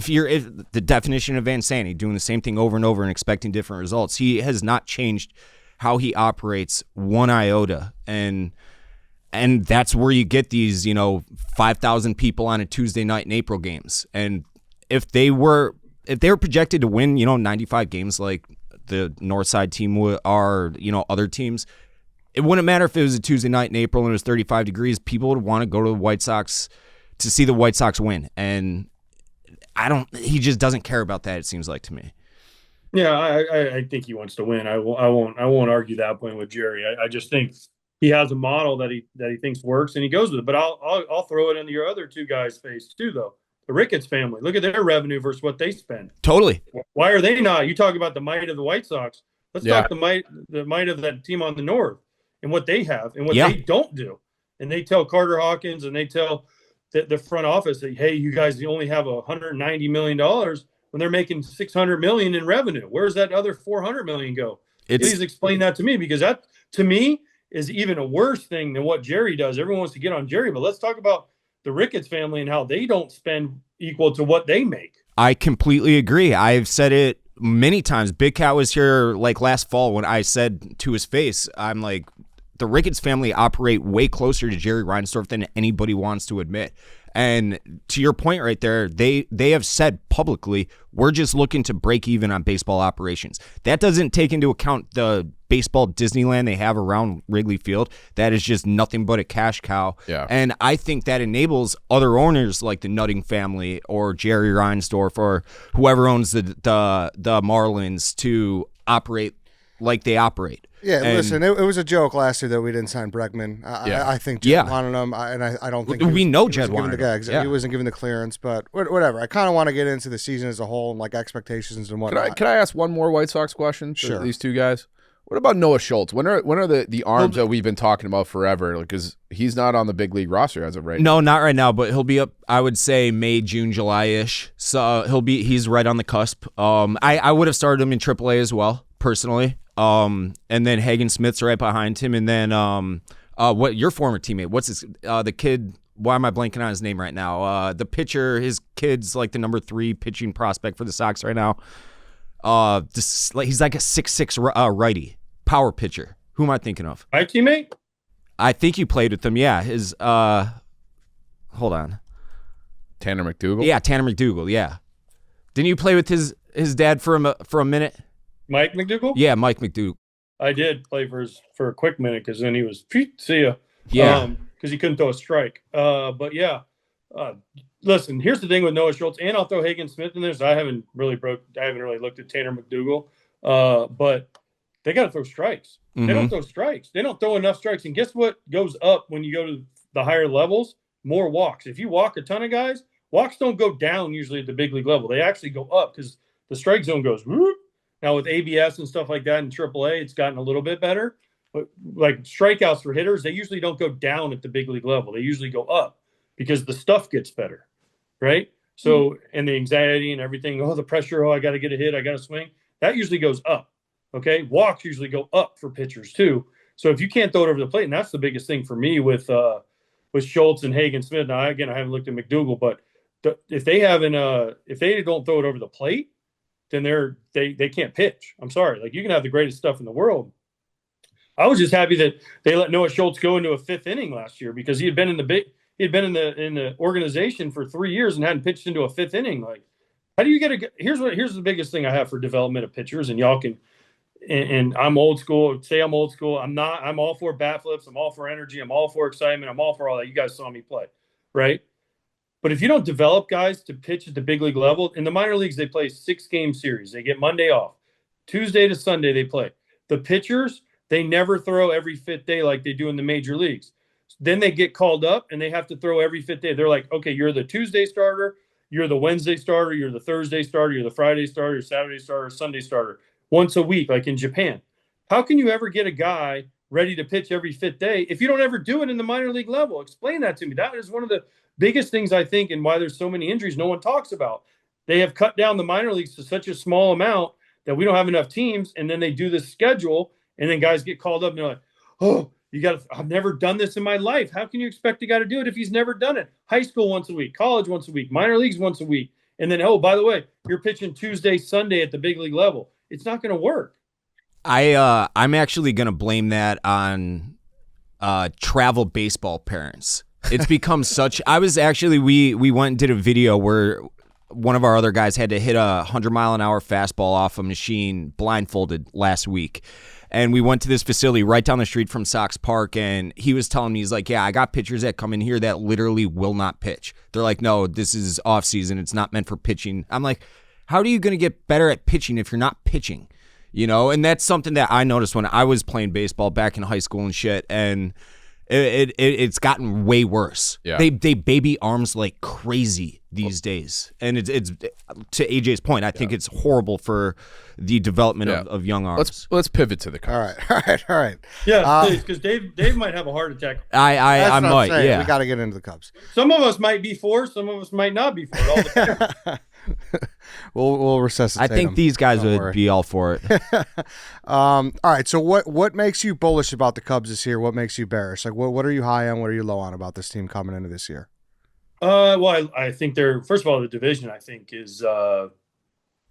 the definition of insanity, doing the same thing over and over and expecting different results, he has not changed how he operates one iota, and that's where you get these 5,000 people on a Tuesday night in April games. And if they were projected to win 95 games like the Northside team are other teams, it wouldn't matter if it was a Tuesday night in April and it was 35 degrees. People would want to go to the White Sox to see the White Sox win, and he just doesn't care about that, it seems like to me. Yeah, I think he wants to win. I won't argue that point with Jerry. I just think he has a model that he thinks works and he goes with it. But I'll throw it into your other two guys' face too, though. The Ricketts family. Look at their revenue versus what they spend. Totally. Why are they not? You talk about the might of the White Sox. Let's talk the might of that team on the North and what they have and what they don't do. And they tell Carter Hawkins and they tell the front office that, hey, you guys only have $190 million when they're making $600 million in revenue. Where's that other $400 million go? Please explain that to me, because that, to me, is even a worse thing than what Jerry does. Everyone wants to get on Jerry, but let's talk about the Ricketts family and how they don't spend equal to what they make. I completely agree. I've said it many times. Big Cat was here like last fall when I said to his face, I'm like, the Ricketts family operate way closer to Jerry Reinsdorf than anybody wants to admit. And to your point right there, they have said publicly, we're just looking to break even on baseball operations. That doesn't take into account the baseball Disneyland they have around Wrigley Field. That is just nothing but a cash cow. Yeah. And I think that enables other owners like the Nutting family or Jerry Reinsdorf or whoever owns the Marlins to operate like they operate. Yeah, listen, it was a joke last year that we didn't sign Bregman. I think Jed wanted him, and I don't think we know Jed wanted him. He wasn't given the clearance, but whatever. I kind of want to get into the season as a whole and like expectations and whatnot. Could I ask one more White Sox question? Sure. These two guys. What about Noah Schultz? When are the arms that we've been talking about forever? Because he's not on the big league roster as of right now. No, not right now, but he'll be up, I would say, May, June, July-ish. So he's right on the cusp. I would have started him in AAA as well, personally. And then Hagen Smith's right behind him. And then what your former teammate, what's his the kid, why am I blanking on his name right now? The pitcher, his kid's like the number 3 pitching prospect for the Sox right now. He's like a 6'6" righty power pitcher. Who am I thinking of? My teammate? I think you played with him. Yeah, his hold on. Tanner McDougal? Yeah, Tanner McDougal. Yeah, didn't you play with his dad for a minute? Mike McDougal? Yeah, Mike McDougal. I did play for a quick minute because then he was see ya. Yeah, because he couldn't throw a strike. But yeah, listen. Here's the thing with Noah Schultz, and I'll throw Hagen Smith in there. So I haven't really looked at Tanner McDougal, but they got to throw strikes. Mm-hmm. They don't throw strikes. They don't throw enough strikes. And guess what goes up when you go to the higher levels? More walks. If you walk a ton of guys, walks don't go down usually at the big league level. They actually go up because the strike zone goes whoop. Now with ABS and stuff like that in AAA, it's gotten a little bit better. But like strikeouts for hitters, they usually don't go down at the big league level. They usually go up because the stuff gets better, right? So, and the anxiety and everything, the pressure, I got to get a hit, I got to swing. That usually goes up, okay? Walks usually go up for pitchers too. So if you can't throw it over the plate, and that's the biggest thing for me with Schultz and Hagen Smith. Now, again, I haven't looked at McDougal, but if they don't throw it over the plate, then they can't pitch. I'm sorry. Like, you can have the greatest stuff in the world. I was just happy that they let Noah Schultz go into a 5th inning last year because he had been in the organization for 3 years and hadn't pitched into a 5th inning. Like, how do you here's the biggest thing I have for development of pitchers, and y'all can, and I'm old school. Say I'm old school. I'm not. I'm all for bat flips. I'm all for energy. I'm all for excitement. I'm all for all that. You guys saw me play, right? But if you don't develop guys to pitch at the big league level, in the minor leagues, they play 6-game series. They get Monday off. Tuesday to Sunday, they play. The pitchers, they never throw every 5th day like they do in the major leagues. Then they get called up, and they have to throw every 5th day. They're like, okay, you're the Tuesday starter, you're the Wednesday starter, you're the Thursday starter, you're the Friday starter, you're Saturday starter, Sunday starter, once a week, like in Japan. How can you ever get a guy ready to pitch every 5th day if you don't ever do it in the minor league level? Explain that to me. That is one of the biggest things, I think, and why there's so many injuries no one talks about. They have cut down the minor leagues to such a small amount that we don't have enough teams, and then they do this schedule, and then guys get called up, and they're like, oh, I've never done this in my life. How can you expect a guy to do it if he's never done it? High school once a week, college once a week, minor leagues once a week, and then, oh, by the way, you're pitching Tuesday, Sunday at the big league level. It's not going to work. I'm actually going to blame that on travel baseball parents. It's become such. I was actually we went and did a video where one of our other guys had to hit a 100-mile-an-hour fastball off a machine blindfolded last week. And we went to this facility right down the street from Sox Park, and he was telling me, he's like, yeah, I got pitchers that come in here that literally will not pitch. They're like, no, this is off season. It's not meant for pitching. I'm like, how are you going to get better at pitching if you're not pitching? And that's something that I noticed when I was playing baseball back in high school and shit, and it's gotten way worse. Yeah. They baby arms like crazy these days, and it's to AJ's point. I think it's horrible for the development of young arms. Let's pivot to the Cubs. All right. Yeah, please, because Dave might have a heart attack. I might. Yeah, we got to get into the Cubs. Some of us might be for, some of us might not be for. It all depends. We'll resuscitate. I think them. these guys Don't would worry. be all for it. All right. So what makes you bullish about the Cubs this year? What makes you bearish? Like what are you high on? What are you low on about this team coming into this year? Well, I think first of all, the division, I think, is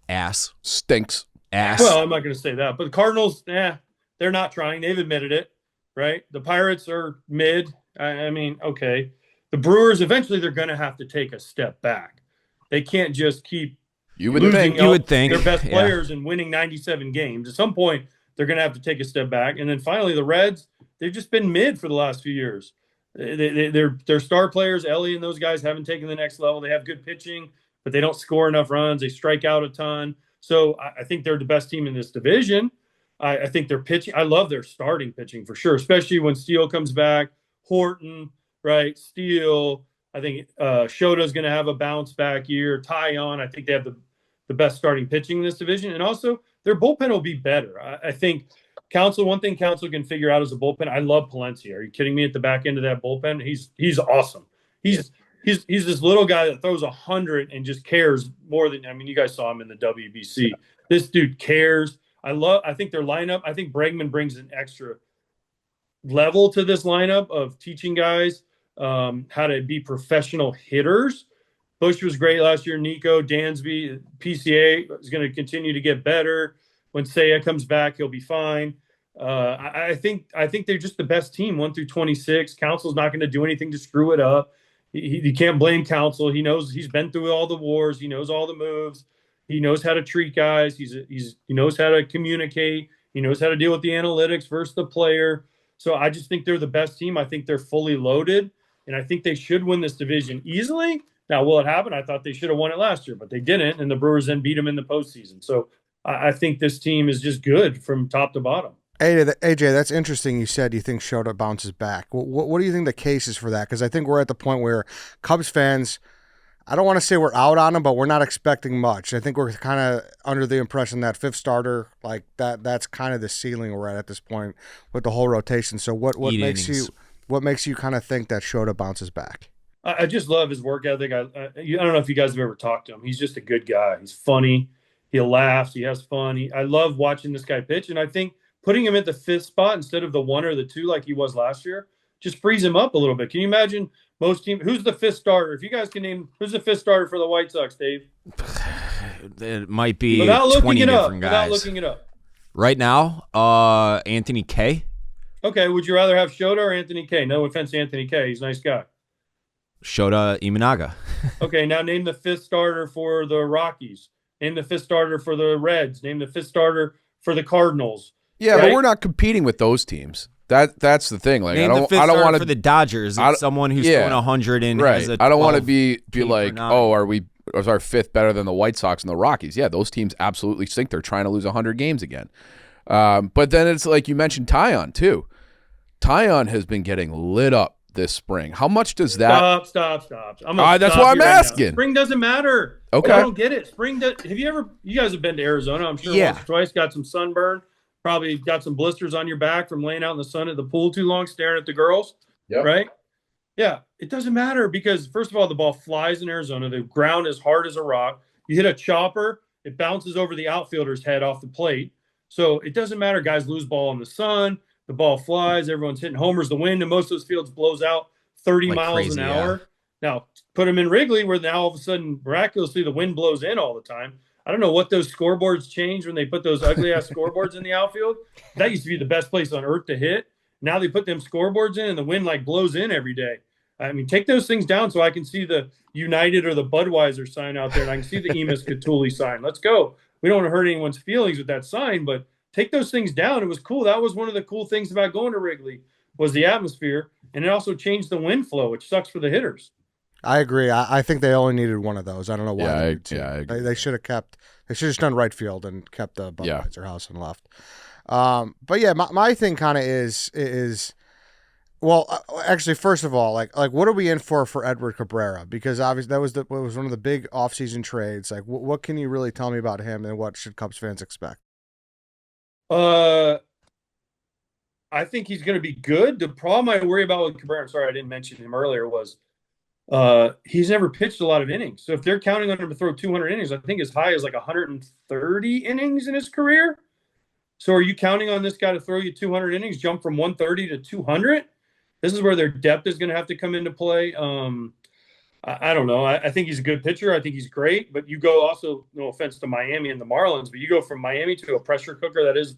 Ass. Stinks. Ass. well, I'm not going to say that, but the Cardinals, they're not trying. They've admitted it, right? The Pirates are mid. I mean, okay. The Brewers, eventually, they're going to have to take a step back. They can't just keep You would losing think. You would think. their best Yeah. players and winning 97 games. At some point, they're going to have to take a step back. And then finally, the Reds, they've just been mid for the last few years. Their star players, Ellie and those guys, haven't taken the next level. They have good pitching, but they don't score enough runs. They strike out a ton. So I think they're the best team in this division. I think their pitching, I love their starting pitching for sure, especially when Steele comes back. Horton, right? Steele. I think Shota's going to have a bounce back year. Tyon, I think they have the best starting pitching in this division. And also, their bullpen will be better. I think one thing Council can figure out is the bullpen. I love Palencia. Are you kidding me? At the back end of that bullpen, he's awesome. He's this little guy that throws 100 and just cares more than, I mean, you guys saw him in the WBC. This dude cares. I think their lineup, I think Bregman brings an extra level to this lineup of teaching guys how to be professional hitters. Bush was great last year. Nico, Dansby, PCA is going to continue to get better. When Seiya comes back, he'll be fine. I think they're just the best team, 1 through 26. Council's not going to do anything to screw it up. You can't blame Council. He knows, he's been through all the wars. He knows all the moves. He knows how to treat guys. He knows how to communicate. He knows how to deal with the analytics versus the player. So I just think they're the best team. I think they're fully loaded, and I think they should win this division easily. Now, will it happen? I thought they should have won it last year, but they didn't, and the Brewers then beat them in the postseason. So I think this team is just good from top to bottom. AJ, that's interesting. You said you think Shota bounces back. What do you think the case is for that? Because I think we're at the point where Cubs fans, I don't want to say we're out on them, but we're not expecting much. I think we're kind of under the impression that fifth starter, like that's kind of the ceiling we're at this point with the whole rotation. So what makes you kind of think that Shota bounces back? I just love his work ethic. I don't know if you guys have ever talked to him. He's just a good guy. He's funny. He laughs. He has fun. I love watching this guy pitch, and I think putting him at the fifth spot instead of the 1 or the 2 like he was last year just frees him up a little bit. Can you imagine most teams? Who's the fifth starter? If you guys can name, who's the fifth starter for the White Sox, Dave? It might be Without 20 different guys. Without looking it up. Right now, Anthony K. Okay, would you rather have Shota or Anthony K? No offense to Anthony K. He's a nice guy. Shota Imanaga. Okay, now name the fifth starter for the Rockies. Name the fifth starter for the Reds. Name the fifth starter for the Cardinals. Yeah, right? but we're not competing with those teams. That's the thing. Like, Name I the don't fifth want starter to for the Dodgers. It's someone who's throwing 100 in. Right. Has a I don't want to 12 be team like, for 9. oh, is our fifth better than the White Sox and the Rockies? Yeah, those teams absolutely stink. They're trying to lose 100 games again. But then it's like you mentioned Tyon too. Tyon has been getting lit up this spring. How much does that? Stop. That's why I'm asking. Spring doesn't matter. Okay. I don't get it. Spring does. You guys have been to Arizona? I'm sure once or twice. Got some sunburn. Probably got some blisters on your back from laying out in the sun at the pool too long, staring at the girls. Yep. Right? Yeah. It doesn't matter because first of all, the ball flies in Arizona. The ground is hard as a rock. You hit a chopper, it bounces over the outfielder's head off the plate. So it doesn't matter. Guys lose ball in the sun. The ball flies. Everyone's hitting homers. The wind in most of those fields blows out 30 miles an hour. Yeah. Now, put them in Wrigley where now all of a sudden, miraculously, the wind blows in all the time. I don't know what those scoreboards changed when they put those ugly-ass scoreboards in the outfield. That used to be the best place on earth to hit. Now they put them scoreboards in, and the wind, like, blows in every day. I mean, take those things down so I can see the United or the Budweiser sign out there, and I can see the Emus Catuli sign. Let's go. We don't want to hurt anyone's feelings with that sign, but take those things down. It was cool. That was one of the cool things about going to Wrigley was the atmosphere, and it also changed the wind flow, which sucks for the hitters. I agree. I think they only needed one of those. I don't know why. I They agree. should have kept. They should have just done right field and kept the Budweiser house and left. But yeah, my thing kind of is. Well, actually, first of all, like what are we in for Edward Cabrera? Because obviously that was one of the big offseason trades. Like, what can you really tell me about him, and what should Cubs fans expect? I think he's going to be good. The problem I worry about with Cabrera, I'm sorry I didn't mention him earlier, was he's never pitched a lot of innings. So if they're counting on him to throw 200 innings, I think as high as like 130 innings in his career. So are you counting on this guy to throw you 200 innings, jump from 130 to 200? This is where their depth is going to have to come into play. I don't know. I think he's a good pitcher. I think he's great. But you go also, no offense to Miami and the Marlins, but you go from Miami to a pressure cooker that is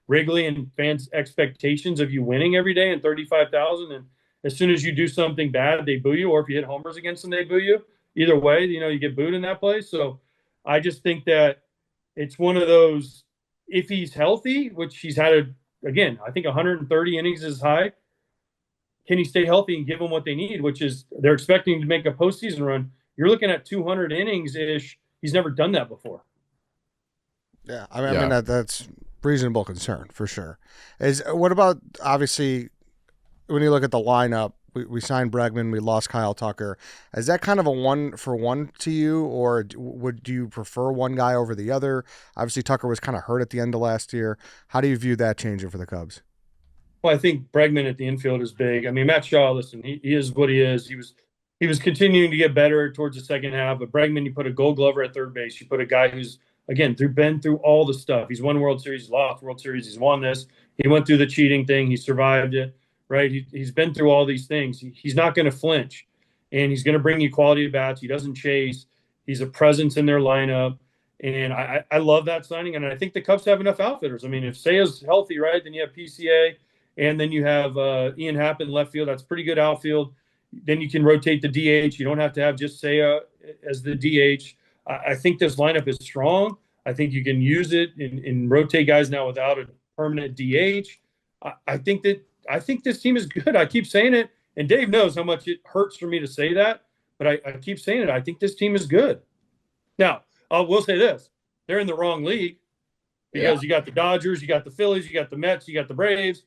Wrigley and fans' expectations of you winning every day and 35,000. And as soon as you do something bad, they boo you. Or if you hit homers against them, they boo you. Either way, you get booed in that place. So I just think that it's one of those, if he's healthy, which he's had, again, I think 130 innings is high. Can he stay healthy and give them what they need, which is they're expecting to make a postseason run? You're looking at 200 innings-ish. He's never done that before. Yeah, I mean that's reasonable concern for sure. What about, obviously, when you look at the lineup, we signed Bregman, we lost Kyle Tucker. Is that kind of a 1-for-1 to you, or do you prefer one guy over the other? Obviously, Tucker was kind of hurt at the end of last year. How do you view that changing for the Cubs? Well, I think Bregman at the infield is big. I mean, Matt Shaw, listen, he is what he is. He was continuing to get better towards the second half. But Bregman, you put a Gold Glover at third base. You put a guy who's, again, been through all the stuff. He's won World Series, lost World Series. He's won this. He went through the cheating thing. He survived it, right? He's been through all these things. He's not going to flinch, and he's going to bring you quality at bats. He doesn't chase. He's a presence in their lineup. And I love that signing. And I think the Cubs have enough outfitters. I mean, if Sea's healthy, right, then you have PCA. And then you have Ian Happ in left field. That's pretty good outfield. Then you can rotate the DH. You don't have to have just Seiya as the DH. I think this lineup is strong. I think you can use it and rotate guys now without a permanent DH. I think this team is good. I keep saying it, and Dave knows how much it hurts for me to say that, but I keep saying it. I think this team is good. Now, I will say this. They're in the wrong league because you got the Dodgers, you got the Phillies, you got the Mets, you got the Braves.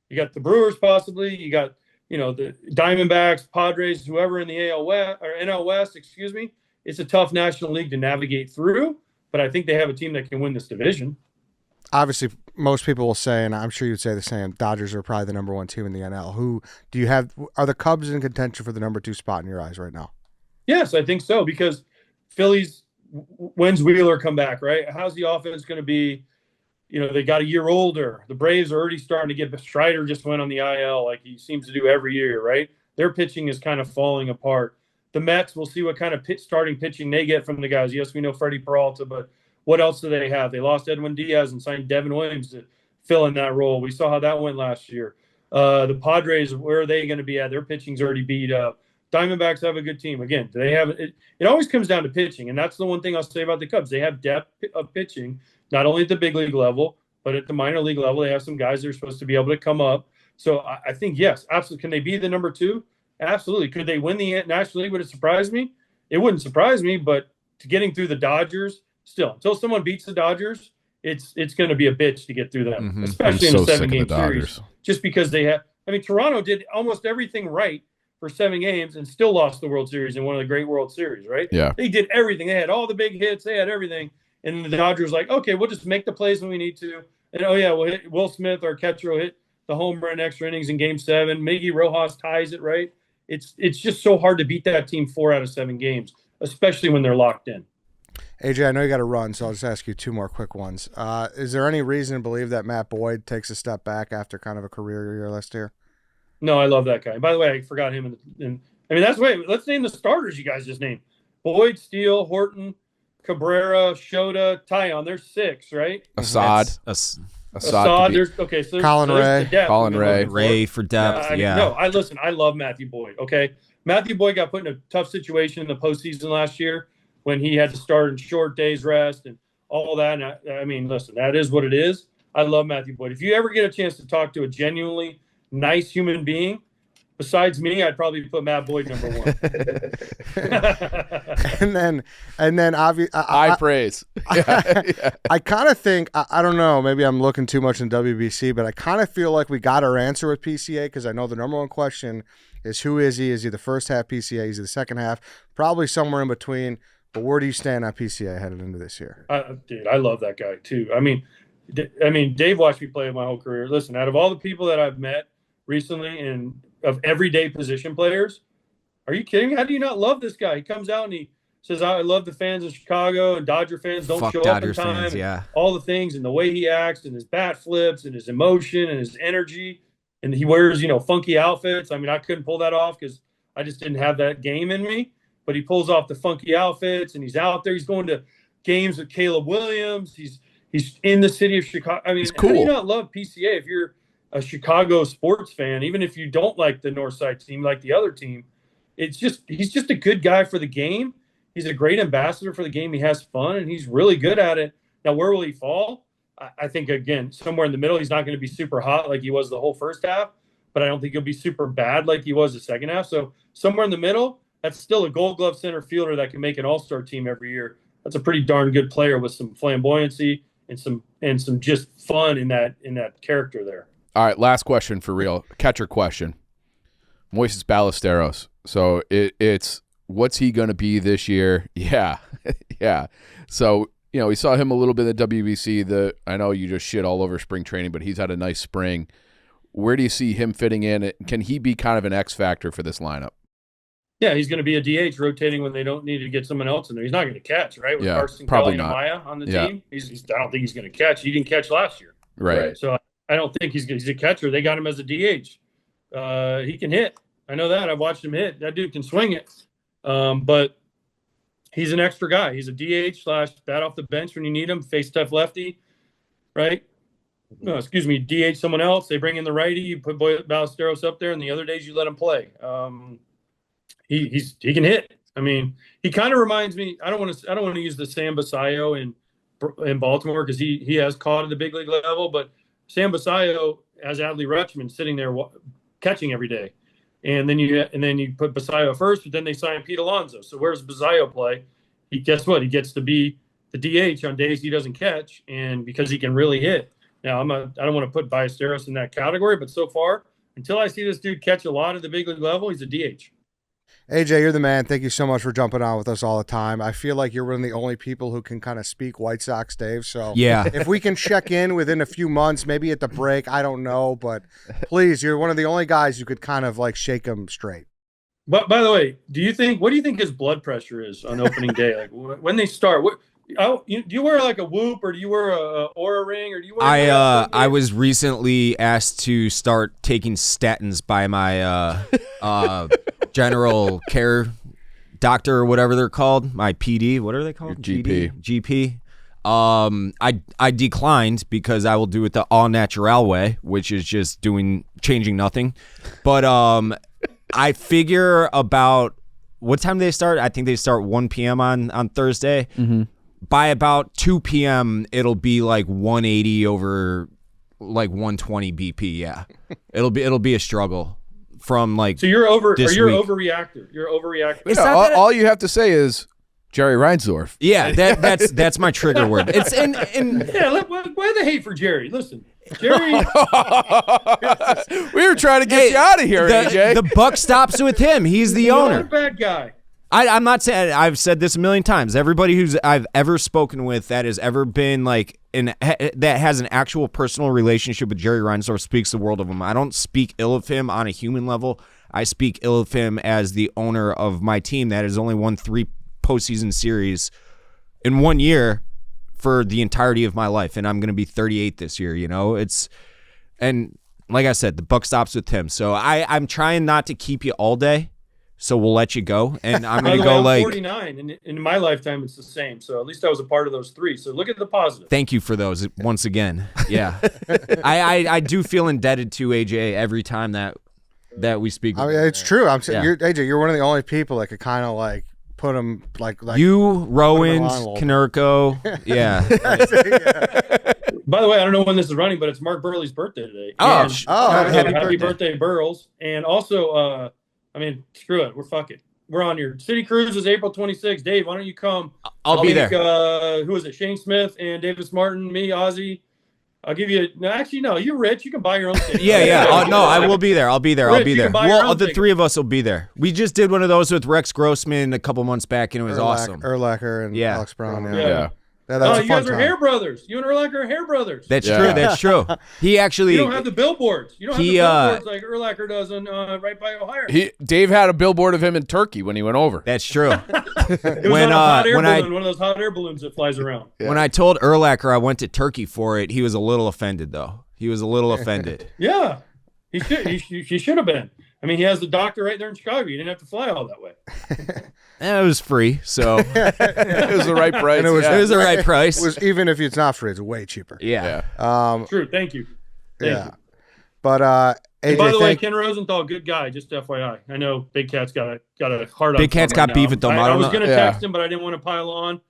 You got the Brewers possibly. You got, the Diamondbacks, Padres, whoever in the NL West, excuse me. It's a tough National League to navigate through, but I think they have a team that can win this division. Obviously, most people will say, and I'm sure you'd say the same, Dodgers are probably the number one team in the NL. Who do you have? Are the Cubs in contention for the number 2 spot in your eyes right now? Yes, I think so, because Phillies, when's Wheeler come back, right? How's the offense going to be? They got a year older. The Braves are already starting to get – Strider just went on the IL like he seems to do every year, right? Their pitching is kind of falling apart. The Mets, we'll see what kind of starting pitching they get from the guys. Yes, we know Freddie Peralta, but what else do they have? They lost Edwin Diaz and signed Devin Williams to fill in that role. We saw how that went last year. The Padres, where are they going to be at? Their pitching's already beat up. Diamondbacks have a good team. Again, do they have it? It always comes down to pitching, and that's the one thing I'll say about the Cubs. They have depth of pitching. Not only at the big league level, but at the minor league level, they have some guys that are supposed to be able to come up. So I think, yes, absolutely. Can they be the number 2? Absolutely. Could they win the National League? Would it surprise me? It wouldn't surprise me, but to getting through the Dodgers, still, until someone beats the Dodgers, it's going to be a bitch to get through them, especially in a 7-game series. Just because they have – I mean, Toronto did almost everything right for 7 games and still lost the World Series in one of the great World Series, right? Yeah. They did everything. They had all the big hits. They had everything. And the Dodgers like, okay, we'll just make the plays when we need to. And, we'll hit Will Smith, our catcher, will hit the home run extra innings in Game 7. Miggy Rojas ties it, right? It's just so hard to beat that team 4 out of 7 games, especially when they're locked in. AJ, I know you got to run, so I'll just ask you 2 more quick ones. Is there any reason to believe that Matt Boyd takes a step back after kind of a career year last year? No, I love that guy. By the way, I forgot him. That's the way. Let's name the starters you guys just named. Boyd, Steele, Horton, Cabrera, Shota, Tyon. There's 6, right? Assad. There's okay. So Colin Ray. Colin Ray for depth. I love Matthew Boyd. Okay, Matthew Boyd got put in a tough situation in the postseason last year when he had to start in short days rest and all that. And listen, that is what it is. I love Matthew Boyd. If you ever get a chance to talk to a genuinely nice human being, besides me, I'd probably put Matt Boyd number one. and then obviously, high praise. I kind of think, I don't know, maybe I'm looking too much in WBC, but I kind of feel like we got our answer with PCA, because I know the number one question is, who is he? Is he the first half PCA? Is he the second half? Probably somewhere in between. But where do you stand on PCA headed into this year? Dude, I love that guy too. I mean, Dave watched me play my whole career. Listen, out of all the people that I've met recently and of everyday position players, are you kidding me? How do you not love this guy? He comes out and he says, I love the fans in Chicago, and Dodger fans don't show up in time. Fans, all the things, and the way he acts, and his bat flips, and his emotion, and his energy. And he wears, funky outfits. I mean, I couldn't pull that off because I just didn't have that game in me. But he pulls off the funky outfits, and he's out there. He's going to games with Caleb Williams. He's in the city of Chicago. I mean, cool. How do you not love PCA if you're a Chicago sports fan, even if you don't like the Northside team like the other team? He's just a good guy for the game. He's a great ambassador for the game. He has fun, and he's really good at it. Now, where will he fall? I think, again, somewhere in the middle. He's not going to be super hot like he was the whole first half, but I don't think he'll be super bad like he was the second half. So somewhere in the middle, that's still a Gold Glove center fielder that can make an all-star team every year. That's a pretty darn good player with some flamboyancy and some just fun in that character there. All right, last question for real. Catcher question. Moises Ballesteros. So it's what's he going to be this year? Yeah. Yeah. So, we saw him a little bit at WBC. I know you just shit all over spring training, but he's had a nice spring. Where do you see him fitting in? Can he be kind of an X factor for this lineup? Yeah, he's going to be a DH rotating when they don't need to get someone else in there. He's not going to catch, right? With Yeah, Carson probably Kelly and not. Maya on the team. I don't think he's going to catch. He didn't catch last year. Right. So I don't think he's a catcher. They got him as a DH. He can hit. I know that. I've watched him hit. That dude can swing it. But he's an extra guy. He's a DH / bat off the bench when you need him, face tough lefty, right? No, excuse me, DH someone else. They bring in the righty. You put Ballesteros up there, and the other days you let him play. He can hit. I mean, he kind of reminds me. I don't want to use the Sam Basayo in Baltimore because he has caught at the big league level, but Sam Basayo has Adley Rutschman sitting there catching every day, and then you put Basayo first, but then they sign Pete Alonso. So where's Basayo play? Guess what? He gets to be the DH on days he doesn't catch, and because he can really hit. Now I don't want to put Ballesteros in that category, but so far, until I see this dude catch a lot at the big league level, he's a DH. AJ, you're the man. Thank you so much for jumping on with us all the time. I feel like you're one of the only people who can kind of speak White Sox, Dave. So yeah, if we can check in within a few months, maybe at the break, I don't know. But please, you're one of the only guys who could kind of like shake him straight. But by the way, what do you think his blood pressure is on opening day? Like when they start, do you wear like a Whoop, or do you wear a Aura ring, or do you wear? I was recently asked to start taking statins by my general care doctor, or whatever they're called, my PD. What are they called? GP. I declined because I will do it the all natural way, which is just changing nothing. But I figure about what time do they start? I think they start 1 p.m. on Thursday. Mm-hmm. By about 2 p.m., it'll be like 180 over like 120 BP. Yeah, it'll be a struggle from like. So you're over. This you're week. overreactor. You're overreacting. You know, all you have to say is Jerry Reinsdorf. Yeah, that's my trigger word. It's in. Yeah, why the hate for Jerry? Listen, Jerry. We were trying to get you out of here, AJ. The buck stops with him. He's the owner. Not a bad guy. I'm not saying. I've said this a million times. Everybody I've ever spoken with that has ever been like that has an actual personal relationship with Jerry Reinsdorf speaks the world of him. I don't speak ill of him on a human level. I speak ill of him as the owner of my team that has only won 3 postseason series in 1 year for the entirety of my life, and I'm going to be 38 this year. And like I said, the buck stops with him. So I'm trying not to keep you all day. So we'll let you go, and I'm going to go I'm like 49, and in my lifetime it's the same. So at least I was a part of those 3. So look at the positive. Thank you for those once again. Yeah, I do feel indebted to AJ every time that we speak. I mean, it's true. I'm saying, Yeah. AJ, you're one of the only people that could kind of like put him like you, Rowan, Konerko. Yeah. By the way, I don't know when this is running, but it's Mark Burley's birthday today. Happy birthday, Burles. And also, screw it. We're on your city cruises April 26th. Dave, why don't you come? I'll be there. Who is it? Shane Smith and Davis Martin, me, Ozzy. I'll give you. No, you're rich. You can buy your own ticket. Yeah. No, I will be there. I'll be there. Well, the 3 of us will be there. We just did one of those with Rex Grossman a couple months back, and it was awesome. Urlacher and Alex Brown. Yeah. You guys are hair brothers. You and Urlacher are hair brothers. That's true. That's true. He actually. You don't have the billboards. You don't have the billboards like Urlacher does right by Ohio. Dave had a billboard of him in Turkey when he went over. That's true. It was on a hot air balloon, one of those hot air balloons that flies around. Yeah. When I told Urlacher I went to Turkey for it, he was a little offended, though. He was a little offended. Yeah, he should have been. I mean, he has the doctor right there in Chicago. You didn't have to fly all that way. It was free, so it was the right price. And it was the right price. It was, even if it's not free, it's way cheaper. Yeah. True. Thank you. Thank you. But AJ, by the way, Ken Rosenthal, good guy. Just FYI, I know Big Cat's got a hard on. Big Cat's got beef with them. I was going to text him, but I didn't want to pile on.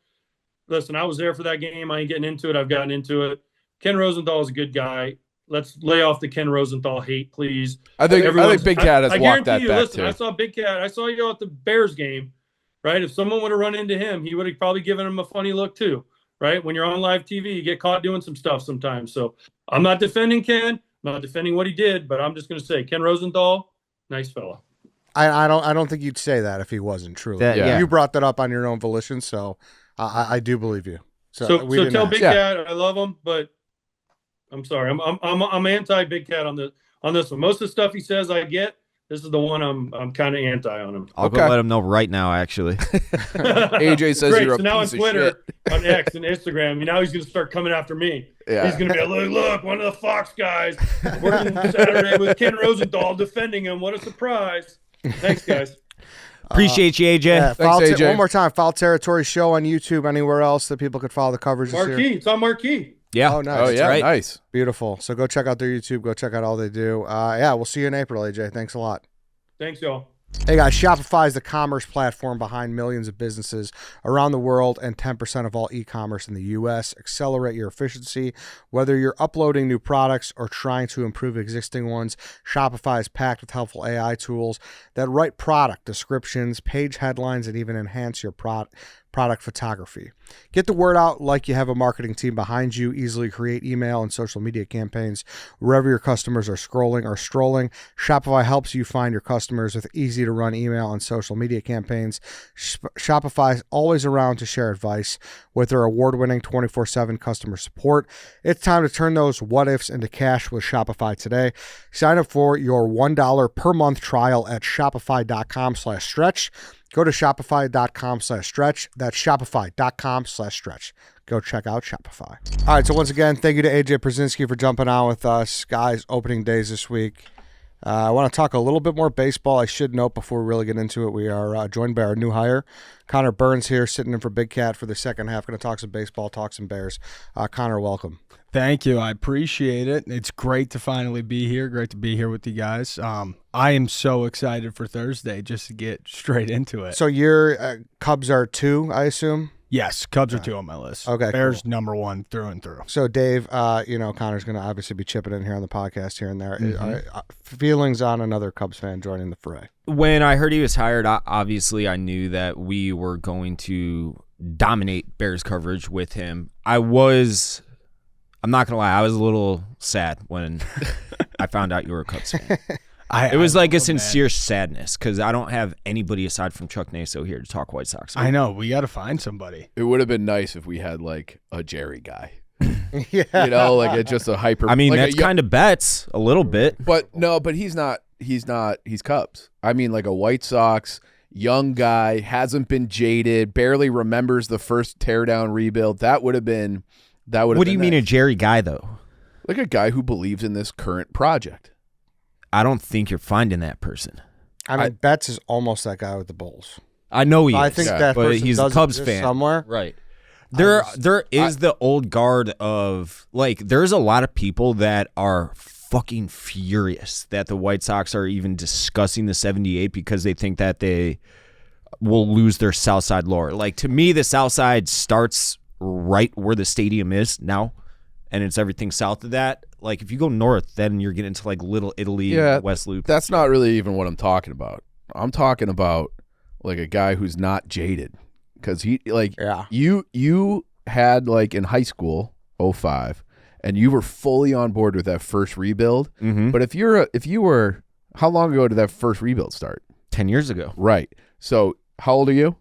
Listen, I was there for that game. I ain't getting into it. I've gotten into it. Ken Rosenthal is a good guy. Let's lay off the Ken Rosenthal hate, please. I think Big Cat has walked that back listen, too. I saw Big Cat. I saw you at the Bears game, right? If someone would have run into him, he would have probably given him a funny look too, right? When you're on live TV, you get caught doing some stuff sometimes. So I'm not defending Ken. I'm not defending what he did, but I'm just going to say Ken Rosenthal, nice fella. I don't think you'd say that if he wasn't truly. You brought that up on your own volition, so I do believe you. So tell Big Cat I love him, but I'm sorry. I'm anti Big Cat on this one. Most of the stuff he says I get. This is the one I'm kind of anti on him. I'll go let him know right now, actually. AJ says great. You're a so now on piece of Twitter, shit. on X and Instagram, now he's going to start coming after me. Yeah. He's going to be like, look, one of the Fox guys working Saturday with Ken Rosenthal defending him. What a surprise. Thanks, guys. Appreciate you, AJ. Yeah, thanks, AJ. One more time, Foul Territory Show on YouTube, anywhere else that people could follow the coverage this year. It's on Marquee. Yeah. Oh, nice. Oh, yeah, right. nice. Beautiful. So go check out their YouTube. Go check out all they do. We'll see you in April, AJ. Thanks a lot. Thanks, y'all. Hey guys, Shopify is the commerce platform behind millions of businesses around the world and 10% of all e-commerce in the U.S. Accelerate your efficiency. Whether you're uploading new products or trying to improve existing ones, Shopify is packed with helpful AI tools that write product descriptions, page headlines, and even enhance your product photography. Get the word out like you have a marketing team behind you. Easily create email and social media campaigns wherever your customers are scrolling or strolling. Shopify helps you find your customers with easy-to-run email and social media campaigns. Shopify is always around to share advice with their award-winning 24/7 customer support. It's time to turn those what-ifs into cash with Shopify today. Sign up for your $1 per month trial at shopify.com/stretch. Go to shopify.com/stretch. That's shopify.com/stretch. Go check out Shopify. All right, so once again, thank you to AJ Pierzynski for jumping on with us. Guys, opening days this week. I want to talk a little bit more baseball. I should note before we really get into it, we are joined by our new hire, Connor Burns here, sitting in for Big Cat for the second half. Going to talk some baseball, talk some Bears. Connor, welcome. Thank you. I appreciate it. It's great to finally be here. Great to be here with you guys. I am so excited for Thursday just to get straight into it. So your Cubs are 2, I assume? Yes, Cubs are 2 on my list. Okay, Bears cool. number 1 through and through. So Dave, Connor's going to obviously be chipping in here on the podcast here and there. Mm-hmm. Feelings on another Cubs fan joining the fray? When I heard he was hired, obviously I knew that we were going to dominate Bears coverage with him. I'm not going to lie, I was a little sad when I found out you were a Cubs fan. It was like a sincere sadness because I don't have anybody aside from Chuck Naso here to talk White Sox. I know. We got to find somebody. It would have been nice if we had like a Jerry guy. Yeah. Like it's just a hyper. I mean, like that's kind of Betts a little bit. But no, but he's not. He's Cubs. I mean, like a White Sox young guy, hasn't been jaded, barely remembers the first teardown rebuild. That would have been. What do you mean a Jerry guy though? Like a guy who believes in this current project. I don't think you're finding that person. I mean, Betts is almost that guy with the Bulls. I know he is. I think that but person he's a Cubs fan somewhere. Right. There is the old guard of, like, there's a lot of people that are fucking furious that the White Sox are even discussing the 78 because they think that they will lose their South Side lore. Like, to me, the South Side starts right where the stadium is now. and it's everything south of that. Like if you go north, then you're getting into like Little Italy, West Loop. That's not really even what I'm talking about. I'm talking about like a guy who's not jaded, because you had like in high school 05, and you were fully on board with that first rebuild. Mm-hmm. But if you were, how long ago did that first rebuild start? 10 years ago. Right. So how old are you?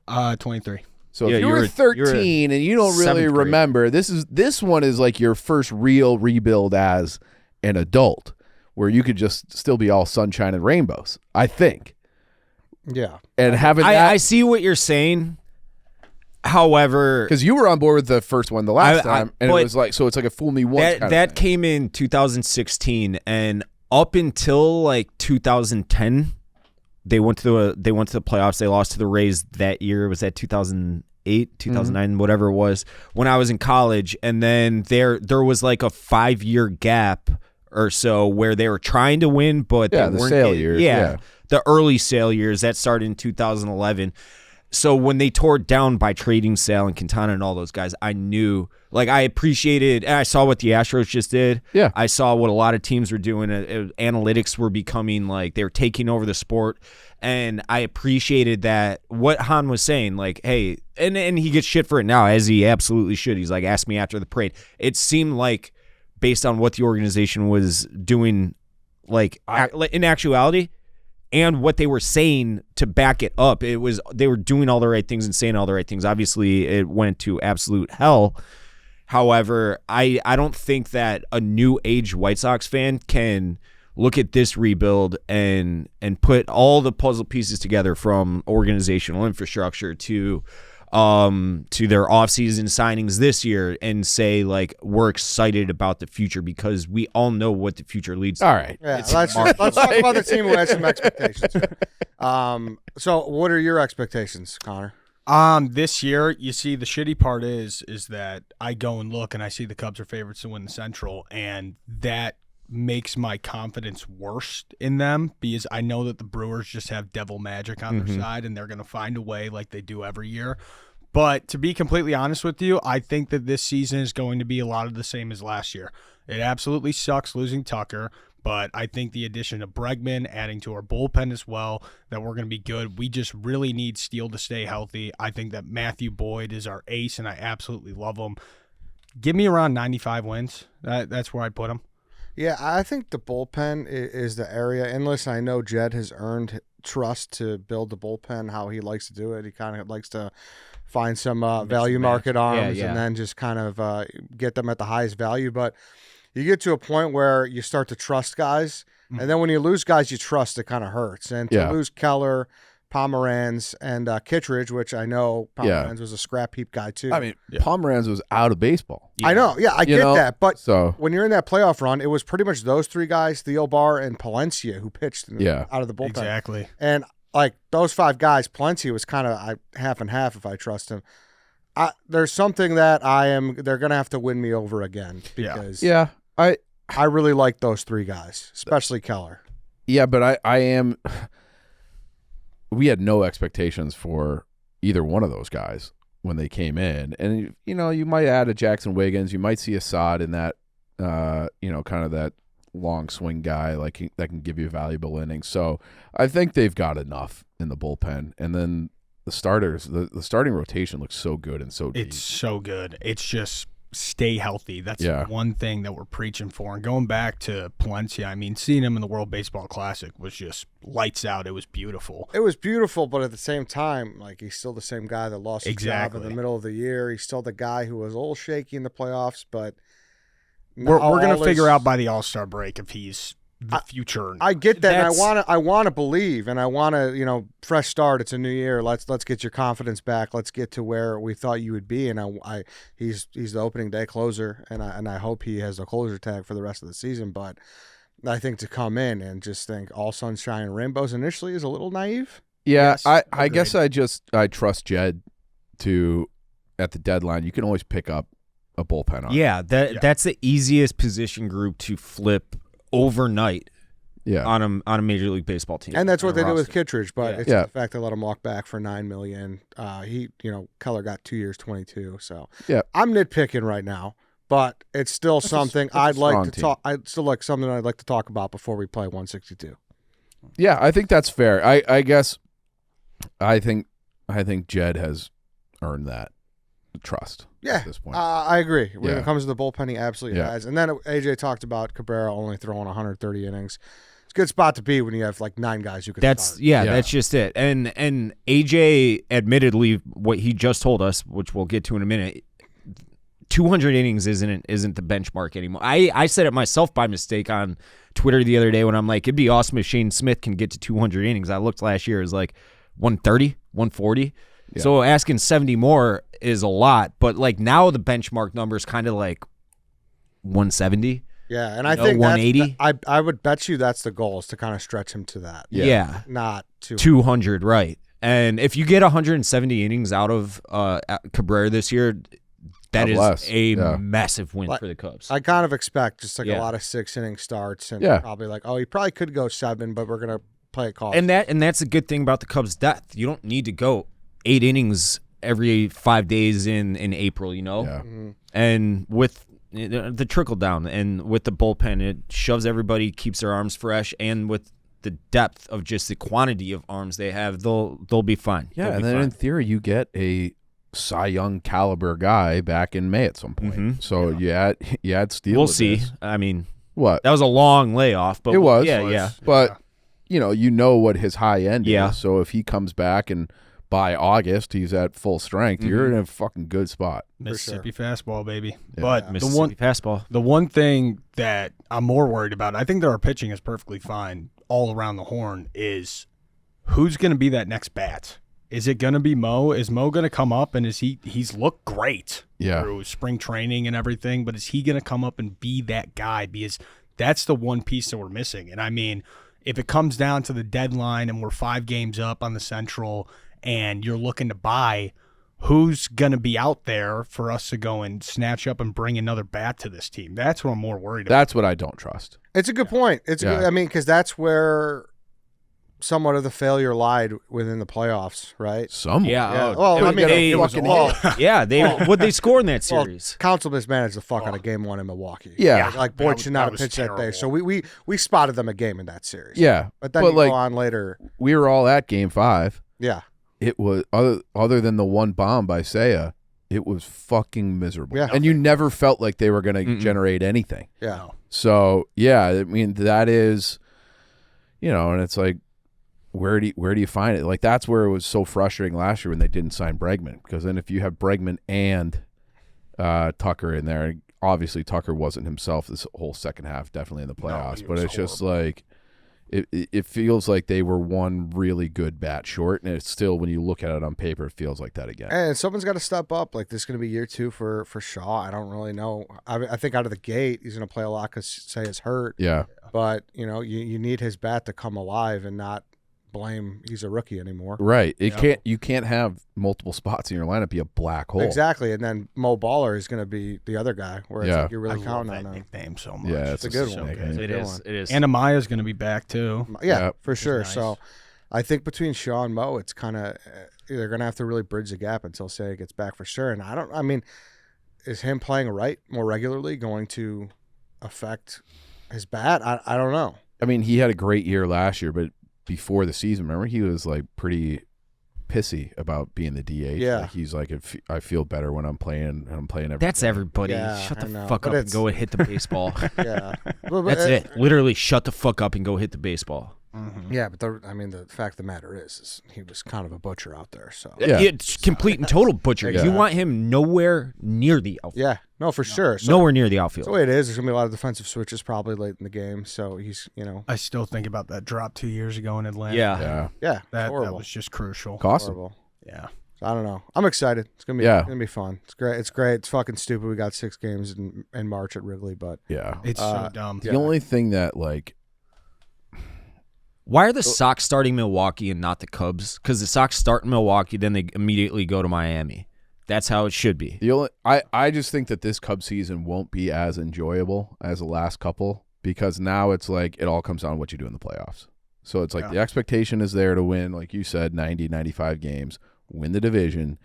23. So if you were 13 and you don't really remember, this one is like your first real rebuild as an adult, where you could just still be all sunshine and rainbows, I think. Yeah. And having I see what you're saying. However, because you were on board with the first one the last time, and it was like, so it's like a fool me once. That came in 2016, and up until like 2010, they went to the playoffs. They lost to the Rays that year. Was that 2008, 2009, whatever it was, when I was in college. And then there was like a 5-year gap or so where they were trying to win, but they the weren't. sale years. Yeah, the early sale years that started in 2011. So when they tore it down by trading Sale and Quintana and all those guys, I knew, like, I appreciated, and I saw what the Astros just did. Yeah. I saw what a lot of teams were doing. Analytics were becoming, like, they were taking over the sport. And I appreciated that, what Han was saying, like, hey, and he gets shit for it now, as he absolutely should. He's like, ask me after the parade. It seemed like, based on what the organization was doing, like, in actuality, and what they were saying to back it up, they were doing all the right things and saying all the right things. Obviously, it went to absolute hell. However, I don't think that a new age White Sox fan can look at this rebuild and put all the puzzle pieces together, from organizational infrastructure to their offseason signings this year, and say, like, we're excited about the future, because we all know what the future leads to. All right. Yeah, let's talk about the team who has some expectations. So what are your expectations, Connor? This year, you see, the shitty part is that I go and look and I see the Cubs are favorites to win the Central, and that makes my confidence worse in them, because I know that the Brewers just have devil magic on their side, and they're going to find a way like they do every year. But to be completely honest with you, I think that this season is going to be a lot of the same as last year. It absolutely sucks losing Tucker, but I think the addition of Bregman, adding to our bullpen as well, that we're going to be good. We just really need Steele to stay healthy. I think that Matthew Boyd is our ace, and I absolutely love him. Give me around 95 wins. That's where I put him. Yeah, I think the bullpen is the area. And listen, I know Jed has earned trust to build the bullpen how he likes to do it. He kind of likes to find some value market arms and then just kind of get them at the highest value. But you get to a point where you start to trust guys, and then when you lose guys you trust, it kind of hurts. And to lose Keller, Pomeranz, and Kittredge, which I know Pomeranz was a scrap heap guy too. I mean, Pomeranz was out of baseball. Yeah. I know. Yeah, I get that. But so, when you're in that playoff run, it was pretty much those three guys, Theo Bar and Palencia, who pitched out of the bullpen. Exactly. And like those five guys, Palencia was kind of half and half if I trust him. There's something that they're going to have to win me over again, because I really like those three guys, especially Keller. Yeah, but I am – we had no expectations for either one of those guys when they came in. And, you know, you might add a Jackson Wiggins. You might see Assad in that, kind of that long swing guy that can give you valuable innings. So I think they've got enough in the bullpen. And then the starters, the starting rotation looks so good and so deep. It's so good. It's just stay healthy. That's one thing that we're preaching for. And going back to Palencia, I mean, seeing him in the World Baseball Classic was just lights out. It was beautiful. It was beautiful, but at the same time, like, he's still the same guy that lost his job in the middle of the year. He's still the guy who was a little shaky in the playoffs, but we're going to figure out by the All-Star break if he's the future. I get that, and I want to believe, and I want to, fresh start. It's a new year. Let's get your confidence back. Let's get to where we thought you would be. And he's the opening day closer, and I hope he has a closer tag for the rest of the season. But I think to come in and just think all sunshine and rainbows initially is a little naive. Yeah, yes, I guess I trust Jed to, at the deadline, you can always pick up a bullpen on. Yeah, that's the easiest position group to flip overnight on a Major League Baseball team. And that's what they did with Kittredge, but it's the fact they let him walk back for $9 million. Keller got 2 years, 22. So I'm nitpicking right now, but it's still something I'd like to team. talk. I'd still like something I'd like to talk about before we play 162. Yeah, I think that's fair. I guess I think Jed has earned that trust. Yeah, at this point. I agree. When Yeah. it comes to the bullpen, he absolutely has. And then AJ talked about Cabrera only throwing 130 innings. It's a good spot to be when you have like 9 guys you could start. That's just it. And AJ, admittedly, what he just told us, which we'll get to in a minute, 200 innings isn't the benchmark anymore. I said it myself by mistake on Twitter the other day when I'm like, it'd be awesome if Shane Smith can get to 200 innings. I looked last year, it was like 130, 140. Yeah. So asking 70 more is a lot, but like now the benchmark number is kind of like 170. Yeah, and I think 180. I would bet you that's the goal, is to kind of stretch him to that. Yeah. Not 200, right. And if you get 170 innings out of Cabrera this year, that is a massive win for the Cubs. I kind of expect just like a lot of 6-inning starts and probably like, he probably could go 7, but we're going to play it cautious. And that's a good thing about the Cubs' depth. You don't need to go 8 innings every 5 days in April, Yeah. Mm-hmm. And with the trickle down and with the bullpen, it shoves everybody, keeps their arms fresh, and with the depth of just the quantity of arms they have, they'll be fine. Yeah, and then in theory, you get a Cy Young caliber guy back in May at some point. Mm-hmm. So you add Steele. We'll see. I mean, what? That was a long layoff, but it was. Yeah. But you know what his high end is. So if he comes back and by August he's at full strength, you're in a fucking good spot. Mississippi fastball, baby. Yeah. But Mississippi fastball. The one thing that I'm more worried about, I think that our pitching is perfectly fine all around the horn, is who's going to be that next bat. Is it going to be Mo? Is Mo going to come up, and he's looked great through spring training and everything, but is he going to come up and be that guy? Because that's the one piece that we're missing. And I mean, if it comes down to the deadline and we're 5 games up on the Central and you're looking to buy, who's going to be out there for us to go and snatch up and bring another bat to this team? That's what I'm more worried about. That's what I don't trust. It's a good point. It's good, I mean, because that's where somewhat of the failure lied within the playoffs, right? Somewhat. Yeah. Well, I mean, they score in that series? Council mismanaged the fuck out of game 1 in Milwaukee. Yeah. Like Boyd should not have pitched that day. So we spotted them a game in that series. Yeah. But then you go on later. We were all at game 5. Yeah. It was, other than the one bomb by Seiya, it was fucking miserable. Yeah. And you never felt like they were going to generate anything. Yeah. So, yeah, I mean, that is, and it's like, where do you find it? Like, that's where it was so frustrating last year when they didn't sign Bregman, because then if you have Bregman and Tucker in there, obviously Tucker wasn't himself this whole second half, definitely in the playoffs, but it's just like it feels like they were one really good bat short, and it's still, when you look at it on paper, it feels like that again. And someone's got to step up. Like, this is going to be year 2 for Shaw. I don't really know. I think out of the gate he's going to play a lot because Seiya's hurt. Yeah. But you need his bat to come alive and not blame he's a rookie anymore. Right. You can't have multiple spots in your lineup be a black hole. Exactly. And then Mo Baller is going to be the other guy where it's like you're really counting on that him. nickname so much. Yeah, it's a good one. It is. And Amaya's going to be back too. Yeah, for sure. Nice. So I think between Shaw and Mo, it's kind of they're going to have to really bridge the gap until Seiya gets back for sure. And is him playing right more regularly going to affect his bat? I don't know. I mean, he had a great year last year, but before the season, remember, he was like pretty pissy about being the DH. Yeah. Like, he's like, I feel better when I'm playing every That's day. everybody. Yeah, Shut the I know. fuck But up and go and hit the baseball. Yeah. That's it. Literally shut the fuck up and go hit the baseball. Mm-hmm. Yeah, but the fact of the matter is he was kind of a butcher out there. So Yeah. It's complete and total butcher. Yeah. You want him nowhere near the outfield. yeah, no, for sure. So Nowhere near the that's outfield. the way it is. There's gonna be a lot of defensive switches probably late in the game. So he's I still think about that drop 2 years ago in Atlanta. Yeah. yeah, That horrible. was just crucial. Cost him. Horrible. Yeah. So I don't know. I'm excited. It's gonna be Yeah. it's gonna be fun. It's great. It's great. It's fucking stupid. We got 6 games in March at Wrigley, but Yeah. It's so dumb. The only thing that, like, Why are the Sox starting Milwaukee and not the Cubs? Because the Sox start in Milwaukee, then they immediately go to Miami. That's how it should be. I just think that this Cubs season won't be as enjoyable as the last couple, because now it's like it all comes down to what you do in the playoffs. So it's like the expectation is there to win, like you said, 90, 95 games, win the division,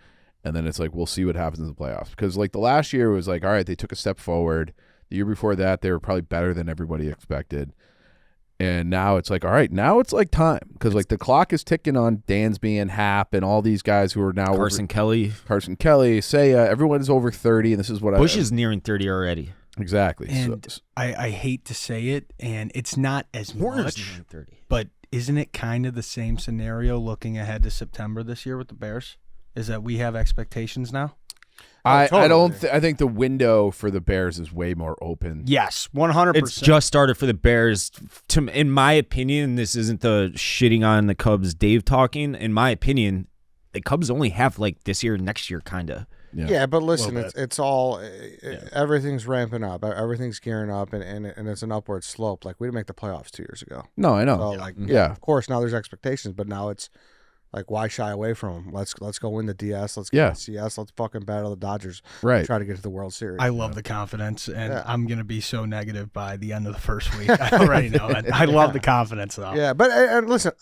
And then it's like, we'll see what happens in the playoffs. Because like the last year was like, all right, they took a step forward. The year before that, they were probably better than everybody expected. And now it's like, all right, now it's like time. Because like the clock is ticking on Dansby and Happ and all these guys who are now Carson Kelly, Seiya, everyone is over 30, and this is what Bush is nearing 30 already. Exactly. And so, I hate to say it, and it's not as Warner's much, nearing 30. but isn't it kind of the same scenario looking ahead to September this year with the Bears? Is that we have expectations now? I Totally. I think the window for the Bears is way more open. Yes, 100%. It's just started for the Bears. In my opinion, this isn't the shitting on the Cubs Dave talking. In my opinion, the Cubs only have like this year, next year, kind of. Yeah, but listen, it's all everything's ramping up, everything's gearing up, and it's an upward slope. Like we didn't make the playoffs 2 years ago. No, I know. So, yeah, of course, now there's expectations, but now it's like, why shy away from them? Let's go win the DS. Let's get the CS. Let's fucking battle the Dodgers. Right. Try to get to the World Series. I love the confidence, and I'm going to be so negative by the end of the first week. I already know it. I love the confidence, though. Yeah, but and listen,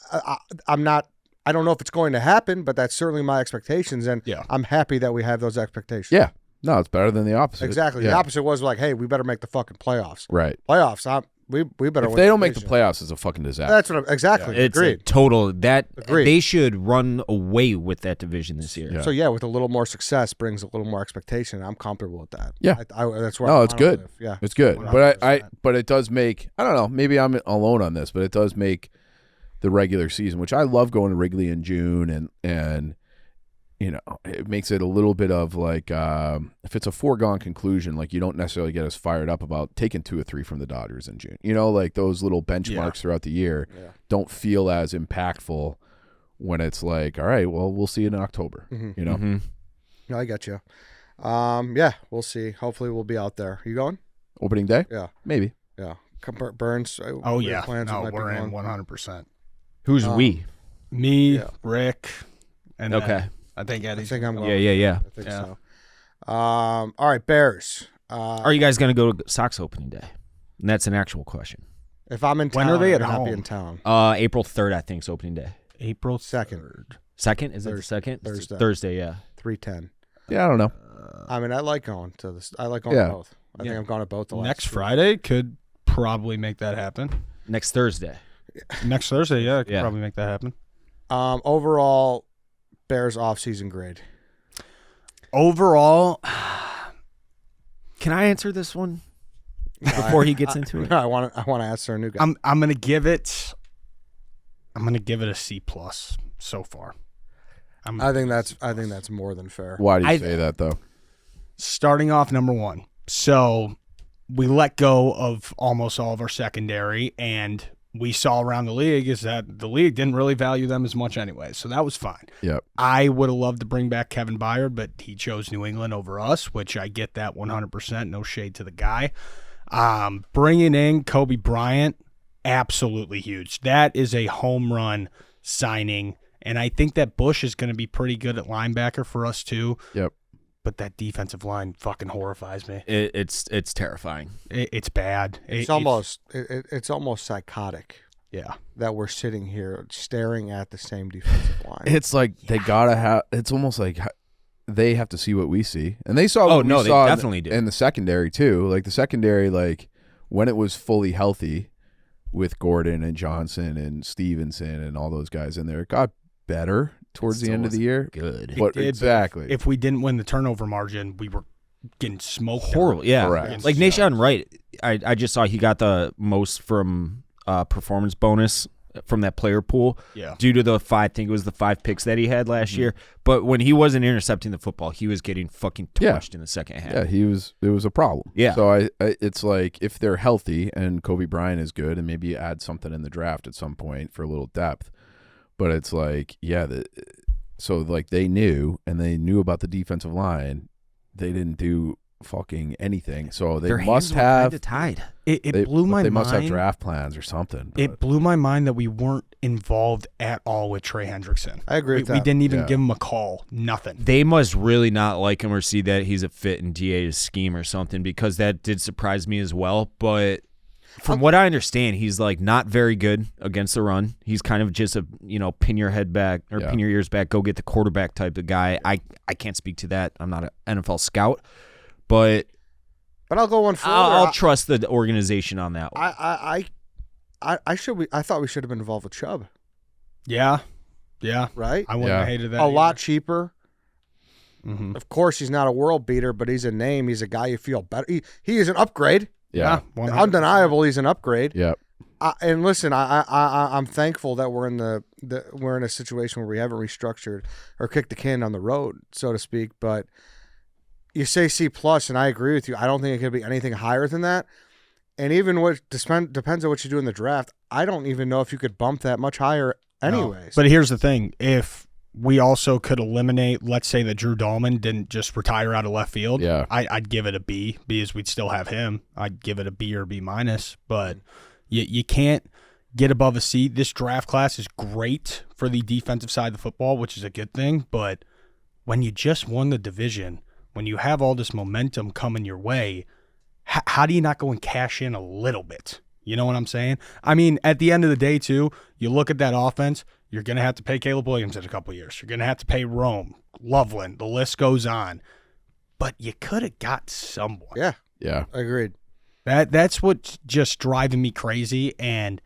I'm not. I don't know if it's going to happen, but that's certainly my expectations, and I'm happy that we have those expectations. Yeah. No, it's better than the opposite. Exactly. Yeah. The opposite was like, hey, we better make the fucking playoffs. Right. Playoffs. We better. If win they the don't make the division. playoffs, it's a fucking disaster. That's what exactly. It's a Agreed. total that Agreed. they should run away with that division this year. Yeah. So yeah, with a little more success brings a little more expectation. I'm comfortable with that. Yeah. That's where. No, I it's wanna good. live. Yeah, It's good. 100%. But it does make, I don't know, maybe I'm alone on this, but it does make the regular season, which I love going to Wrigley in June, and you know, it makes it a little bit of like, if it's a foregone conclusion, like you don't necessarily get us fired up about taking 2 or 3 from the Dodgers in June. You know, like those little benchmarks throughout the year don't feel as impactful when it's like, all right, well, we'll see it in October. You know? Mm-hmm. No, I got you. Yeah, we'll see. Hopefully, we'll be out there. You going? Opening day? Yeah. Maybe. Yeah. Burns. Oh, yeah. Plans No, might be we're in going. 100%. Who's we? Me, Rick, and Okay. I think I Eddie's think I'm going. Yeah. I think so. All right, Bears. Are you guys going to go to Sox opening day? And that's an actual question. If I'm in town, When are they I'm at gonna not be home? in town. April 3rd, I think, is opening day. April 2nd. 2nd? Is it the 2nd? Thursday. Thursday, yeah. 3:10. Yeah, I don't know. I mean, I like going to this. I like going to both. I think I've gone to both the last Next 2. Friday could probably make that happen. Next Thursday. Next Thursday, yeah, could Yeah. probably make that happen. Overall, Bears offseason grade. Overall, Can I answer this one before he gets into it? I want to ask our new guy. I'm gonna give it a C+ so far. I think that's more than fair. Why do you say that, though? Starting off number 1. So we let go of almost all of our secondary, and we saw around the league is that the league didn't really value them as much anyway. So that was fine. Yep. I would have loved to bring back Kevin Byard, but he chose New England over us, which I get that 100%. No shade to the guy. Bringing in Kobe Bryant, absolutely huge. That is a home run signing, and I think that Bush is going to be pretty good at linebacker for us too. Yep. But that defensive line fucking horrifies me. It's terrifying. It's bad. It's almost psychotic yeah. that we're sitting here staring at the same defensive line. It's like they gotta have. It's almost like they have to see what we see, and they saw. Oh, what we no, they saw definitely did. in the secondary too. Like the secondary, like when it was fully healthy with Gordon and Johnson and Stevenson and all those guys in there, it got better towards the end of the year. Good. But did, exactly. If we didn't win the turnover margin, we were getting smoked. Horrible. Yeah. Correct. Like Nashon Wright, I just saw he got the most from performance bonus from that player pool due to the 5 picks that he had last year. But when he wasn't intercepting the football, he was getting fucking torched in the second half. Yeah, it was a problem. Yeah. So I it's like if they're healthy and Kobe Bryant is good, and maybe you add something in the draft at some point for a little depth. But it's like, so like they knew, and they knew about the defensive line. They didn't do fucking anything. So they Their must hands were have. kinda tied. It blew my mind. They must have draft plans or something. It but- blew my mind that we weren't involved at all with Trey Hendrickson. I agree with that. We didn't even Yeah. give him a call. Nothing. They must really not like him or see that he's a fit in DA's scheme or something, because that did surprise me as well. But From what I understand, he's like not very good against the run. He's kind of just a pin your head back or pin your ears back, go get the quarterback type of guy. I can't speak to that. I'm not an NFL scout, but I'll go one further. I'll trust the organization on that one. I thought we should have been involved with Chubb. Yeah. Right? I wouldn't have hated that. A lot cheaper. Mm-hmm. Of course, he's not a world beater, but he's a name. He's a guy you feel better. He is an upgrade. Yeah. Undeniable, he's an upgrade. Yeah. And listen, I'm thankful that we're in a situation where we haven't restructured or kicked the can down the road, so to speak. But you say C+, and I agree with you. I don't think it could be anything higher than that. And even what depends on what you do in the draft. I don't even know if you could bump that much higher anyways. No. But here's the thing. If we also could eliminate, let's say that Drew Dahlman didn't just retire out of left field, I'd give it a B because we'd still have him. I'd give it a B or B minus. But you can't get above a C. This draft class is great for the defensive side of the football, which is a good thing. But when you just won the division, when you have all this momentum coming your way, how do you not go and cash in a little bit? You know what I'm saying? I mean, at the end of the day, too, you look at that offense, you're going to have to pay Caleb Williams in a couple of years. You're going to have to pay Rome, Loveland. The list goes on. But you could have got someone. Yeah. Agreed. That's what's just driving me crazy. And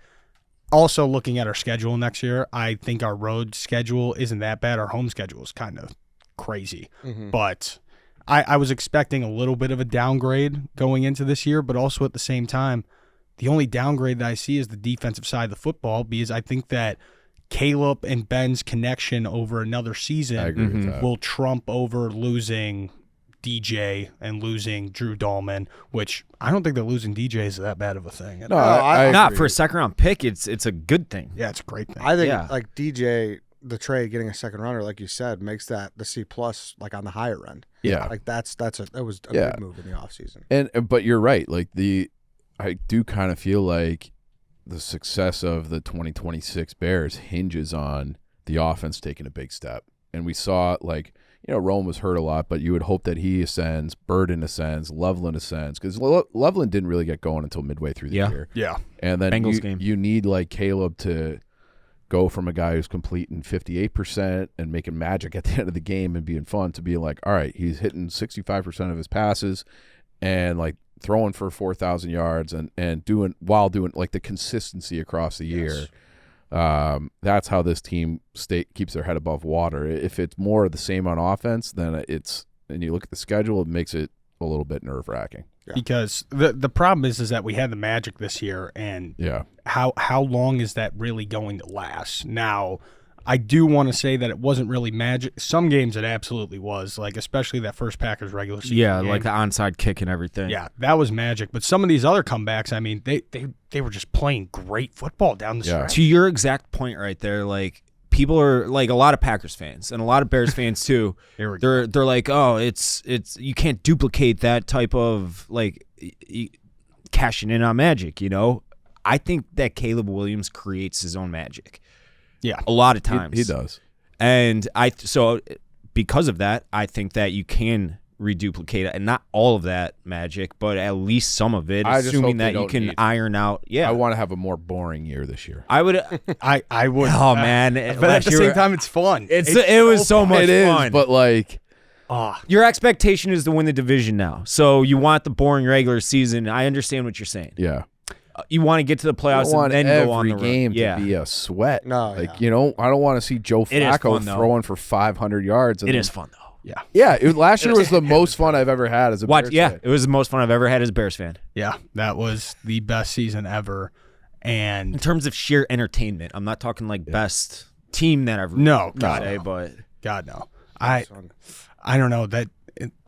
also looking at our schedule next year, I think our road schedule isn't that bad. Our home schedule is kind of crazy. Mm-hmm. But I was expecting a little bit of a downgrade going into this year, but also at the same time, the only downgrade that I see is the defensive side of the football, because I think that Caleb and Ben's connection over another season will trump over losing DJ and losing Drew Dahlman, which I don't think that losing DJ is that bad of a thing. No, I not for a second-round pick. It's a good thing. Yeah, it's a great thing. I think like DJ, the trade getting a second runner, like you said, makes that the C+ like on the higher end. Yeah, like that was a good move in the offseason. But you're right. Like I do kind of feel like the success of the 2026 Bears hinges on the offense taking a big step. And we saw, like, Rome was hurt a lot, but you would hope that he ascends, Burden ascends, Loveland ascends, because Loveland didn't really get going until midway through the year. Yeah. And then you need, like, Caleb to go from a guy who's completing 58% and making magic at the end of the game and being fun to being like, all right, he's hitting 65% of his passes and, like, throwing for 4,000 yards and doing like the consistency across the year. That's how this team keeps their head above water. If it's more of the same on offense, then and you look at the schedule, it makes it a little bit nerve-wracking. Yeah. Because the problem is that we had the magic this year, and how long is that really going to last? Now, I do want to say that it wasn't really magic. Some games it absolutely was, like especially that first Packers regular season game. Like the onside kick and everything. Yeah, that was magic. But some of these other comebacks, I mean, they were just playing great football down the stretch. To your exact point right there, like people are like a lot of Packers fans and a lot of Bears fans too. They're like, oh, it's you can't duplicate that type of like cashing in on magic. I think that Caleb Williams creates his own magic. Yeah, a lot of times he does, and so because of that, I think that you can reduplicate it, and not all of that magic, but at least some of it, assuming that you can iron out. Yeah, I want to have a more boring year this year. I would. I would. Oh man, but at the same time, it's fun. It was so much fun. But like, your expectation is to win the division now, so you want the boring regular season. I understand what you're saying. Yeah. You want to get to the playoffs and then go on the road. Game to be a sweat. No, I don't want to see Joe Flacco throwing for 500 yards. It is fun though. Yeah. Last year was the most fun I've ever had as a Bears fan. It was the most fun I've ever had as a Bears fan. Yeah, that was the best season ever. And in terms of sheer entertainment, I'm not talking like best team that I've but God no. I don't know that.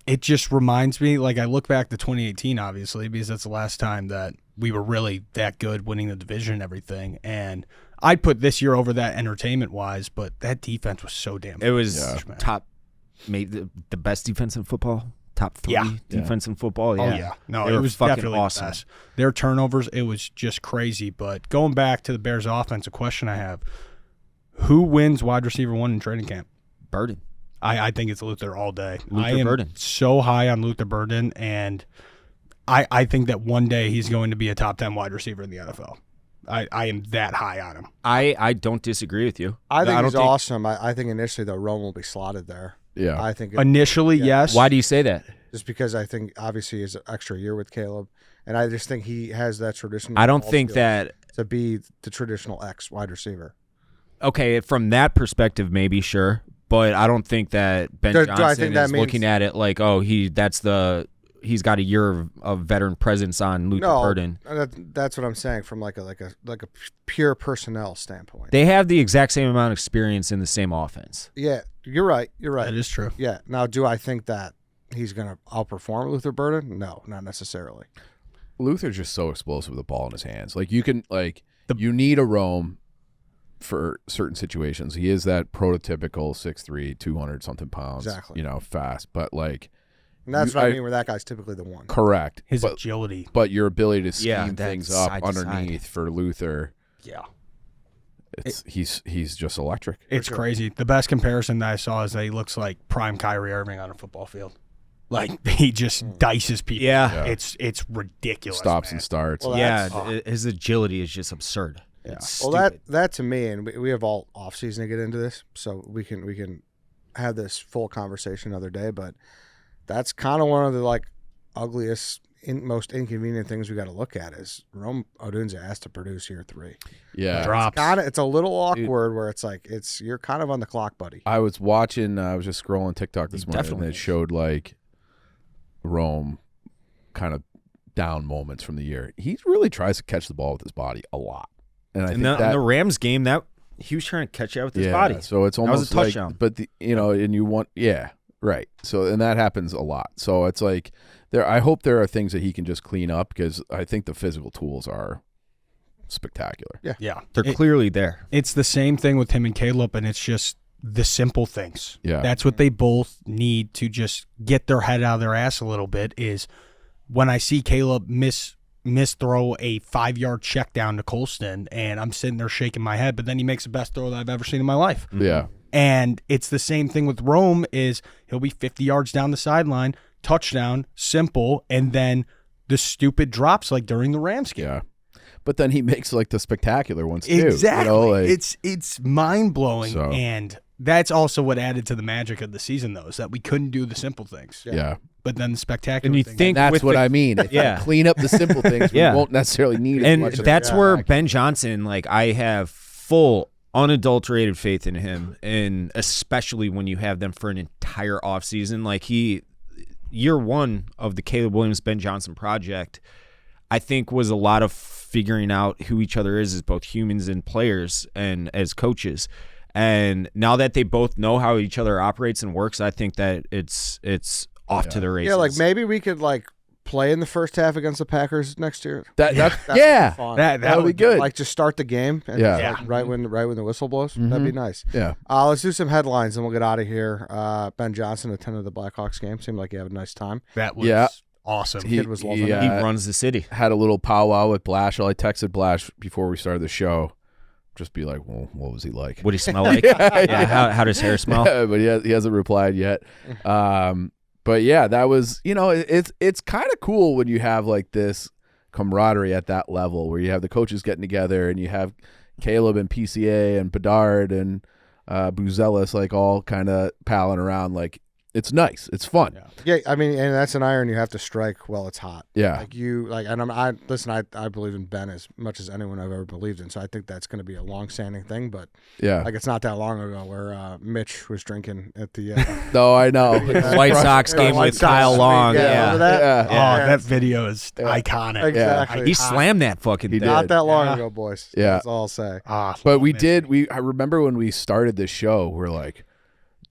It just reminds me, like I look back to 2018, obviously, because that's the last time that we were really that good, winning the division and everything. And I'd put this year over that entertainment-wise, but that defense was so damn good. It was top, maybe the best defense in football, top 3 defense in football. Yeah. Oh, yeah. No, it was fucking definitely awesome. The best. Their turnovers, it was just crazy. But going back to the Bears offense, a question I have, who wins wide receiver 1 in training camp? Burden. I think it's Luther all day. Luther I am Burden. So high on Luther Burden, and I think that one day he's going to be a top 10 wide receiver in the NFL. I am that high on him. I don't disagree with you. I think don't he's awesome. I think initially, though, Rome will be slotted there. Yeah. I think Initially, yes. Why do you say that? just because I think obviously he's an extra year with Caleb, and I just think he has that traditional. I don't think that to be the traditional X wide receiver. Okay, from that perspective, maybe sure, but I don't think that Ben Johnson is looking at it like, oh, he's got a year of veteran presence on Luther Burden. That's what I'm saying from like a pure personnel standpoint. They have the exact same amount of experience in the same offense. Yeah, you're right. That is true. Yeah. Now, do I think that he's going to outperform Luther Burden? No, not necessarily. Luther's just so explosive with the ball in his hands. Like, you can, you need a Rome for certain situations. He is that prototypical 6'3", 200-something pounds, exactly. Fast. But, and that's what I mean, where that guy's typically the one. Correct. His agility. But your ability to scheme things up underneath for Luther. Yeah. He's just electric. It's crazy. The best comparison that I saw is that he looks like prime Kyrie Irving on a football field. Like, he just dices people. Yeah. It's ridiculous. Stops man. and starts. Well, his agility is just absurd. Yeah. Well, that to me, and we have all off season to get into this, so we can have this full conversation another day. But that's kind of one of the ugliest, most inconvenient things we got to look at is Rome Odunze has to produce year 3. Yeah, drops. It's a little awkward where it's you're kind of on the clock, buddy. I was watching. I was just scrolling TikTok this morning, and it showed Rome kind of down moments from the year. He really tries to catch the ball with his body a lot. And I think in the Rams game, that he was trying to catch out with his body. So it's almost that was a touchdown. But and you want, right. So and that happens a lot. So it's I hope there are things that he can just clean up because I think the physical tools are spectacular. Yeah. They're clearly there. It's the same thing with him and Caleb, and it's just the simple things. Yeah. That's what they both need to just get their head out of their ass a little bit is when I see Caleb misthrow a 5-yard check down to Colston, and I'm sitting there shaking my head, but then he makes the best throw that I've ever seen in my life. Yeah. And it's the same thing with Rome is he'll be 50 yards down the sideline, touchdown, simple, and then the stupid drops during the Rams game. Yeah. But then he makes the spectacular ones too. Exactly. It's mind-blowing, and that's also what added to the magic of the season, though, is that we couldn't do the simple things. Yeah. But then the spectacular and you things. think that's what I mean. If you clean up the simple things, we won't necessarily need as much. And that's where Ben Johnson, I have full, unadulterated faith in him, and especially when you have them for an entire offseason. Year one of the Caleb Williams, Ben Johnson project, I think was a lot of figuring out who each other is as both humans and players and as coaches. And now that they both know how each other operates and works, I think that it's off to the races. Yeah, maybe we could play in the first half against the Packers next year. That would be good. Just start the game and right when the whistle blows. Mm-hmm. That'd be nice. Yeah. Let's do some headlines and we'll get out of here. Ben Johnson attended the Blackhawks game. Seemed like he had a nice time. That was awesome. Kid was loving it. He runs the city. Had a little powwow with Blashill. I texted Blash before we started the show. Just be like, well, what was he like? What did he smell like? How does hair smell? Yeah, but he hasn't replied yet. But yeah, that was, it's kind of cool when you have this camaraderie at that level where you have the coaches getting together and you have Caleb and PCA and Bedard and Buzelis all kind of palling around. It's nice. It's fun. Yeah, I mean, and that's an iron you have to strike while it's hot. Yeah. And I believe in Ben as much as anyone I've ever believed in. So I think that's going to be a long-standing thing. But it's not that long ago where Mitch was drinking at the. No, I know. White Sox game with Kyle Long. Yeah. That video is iconic. Exactly. He slammed that fucking thing. Not that long ago, boys. Yeah. That's all I'll say. But we did. I remember when we started this show, we're like,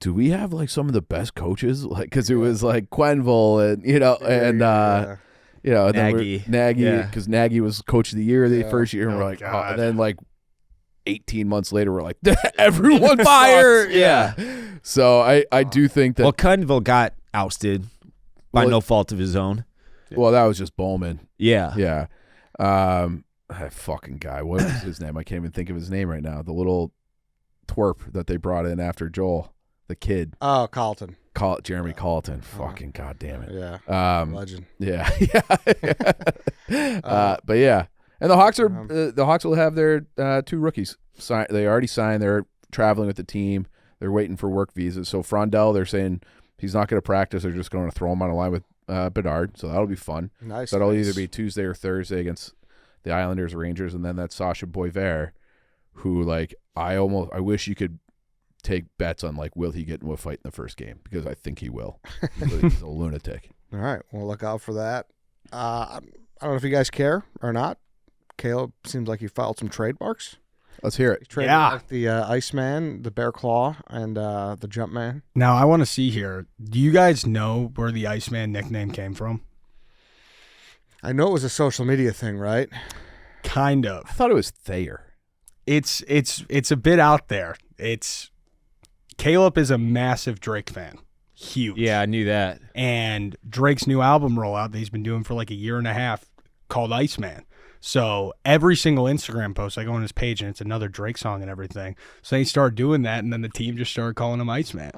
do we have some of the best coaches? Because it was Quenville and Nagy because Nagy was coach of the year the first year, and we're like, and then 18 months later, we're like, everyone fired. Yeah. So I do think that. Well, Quenville got ousted by no fault of his own. Well, that was just Bowman. Yeah. Yeah. That fucking guy. What was his name? I can't even think of his name right now. The little twerp that they brought in after Joel. The kid. Oh, Carlton. Jeremy Colleton. Fucking goddamn it. Yeah. Legend. Yeah. But yeah. And the Hawks will have their 2 rookies signed. They already signed. They're traveling with the team. They're waiting for work visas. So Frondell, they're saying he's not going to practice. They're just going to throw him on a line with Bedard. So that'll be fun. Nice. So that'll either be Tuesday or Thursday against the Islanders, Rangers, and then that's Sasha Boisvert, who like I wish you could take bets on like will he get into a fight in the first game, because I think he will. He's a lunatic. All right, we'll look out for that. I don't know if you guys care or not. Caleb seems like he filed some trademarks. Let's hear it. He trademarked the Iceman, the Bear Claw, and the Jumpman. Now I want to see here. Do you guys know where the Iceman nickname came from? I know it was a social media thing, right? Kind of. I thought it was Thayer. It's a bit out there. Caleb is a massive Drake fan. Huge. Yeah, I knew that. And Drake's new album rollout that he's been doing for like a year and a half called Iceman. So every single Instagram post, I go on his page and it's another Drake song and everything. So they started doing that, and then the team just started calling him Iceman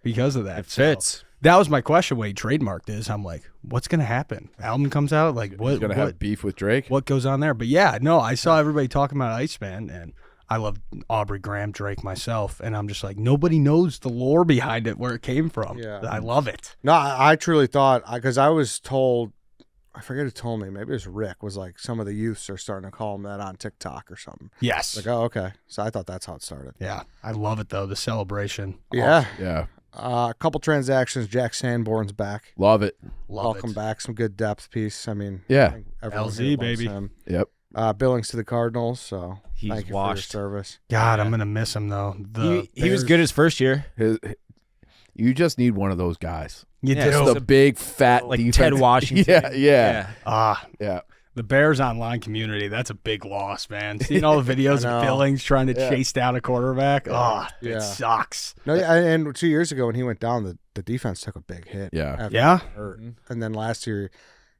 because of that. It fits. That was my question when he trademarked this. I'm like, what's going to happen? Album comes out, like what? He's going to have beef with Drake? What goes on there? But yeah, no, I saw everybody talking about Iceman, and I love Aubrey Graham, Drake myself, and I'm just like, nobody knows the lore behind it, where it came from. Yeah. I love it. No, I truly thought, because I was told, I forget who told me, maybe it was Rick, was like some of the youths are starting to call him that on TikTok or something. Yes. Like, oh, okay. So I thought that's how it started. Yeah, I love it, though, the celebration. Yeah. Yeah. A couple transactions. Jack Sanborn's back. Love it. Welcome back. Some good depth piece. I mean, Yeah. I think everyone LZ, here loves baby. him. Yep. Billings to the Cardinals. So He's thank you washed. for your service. God, I'm going to miss him, though. He was good his first year. You just need one of those guys. You Yeah, do. Just the big, fat, Like defense. Ted Washington. Yeah. Yeah. The Bears online community, that's a big loss, man. Seeing all the videos I know. of Billings trying to chase down a quarterback, Yeah. it sucks. No, and 2 years ago when he went down, the defense took a big hit. Yeah. after Yeah? he got hurt. And then last year,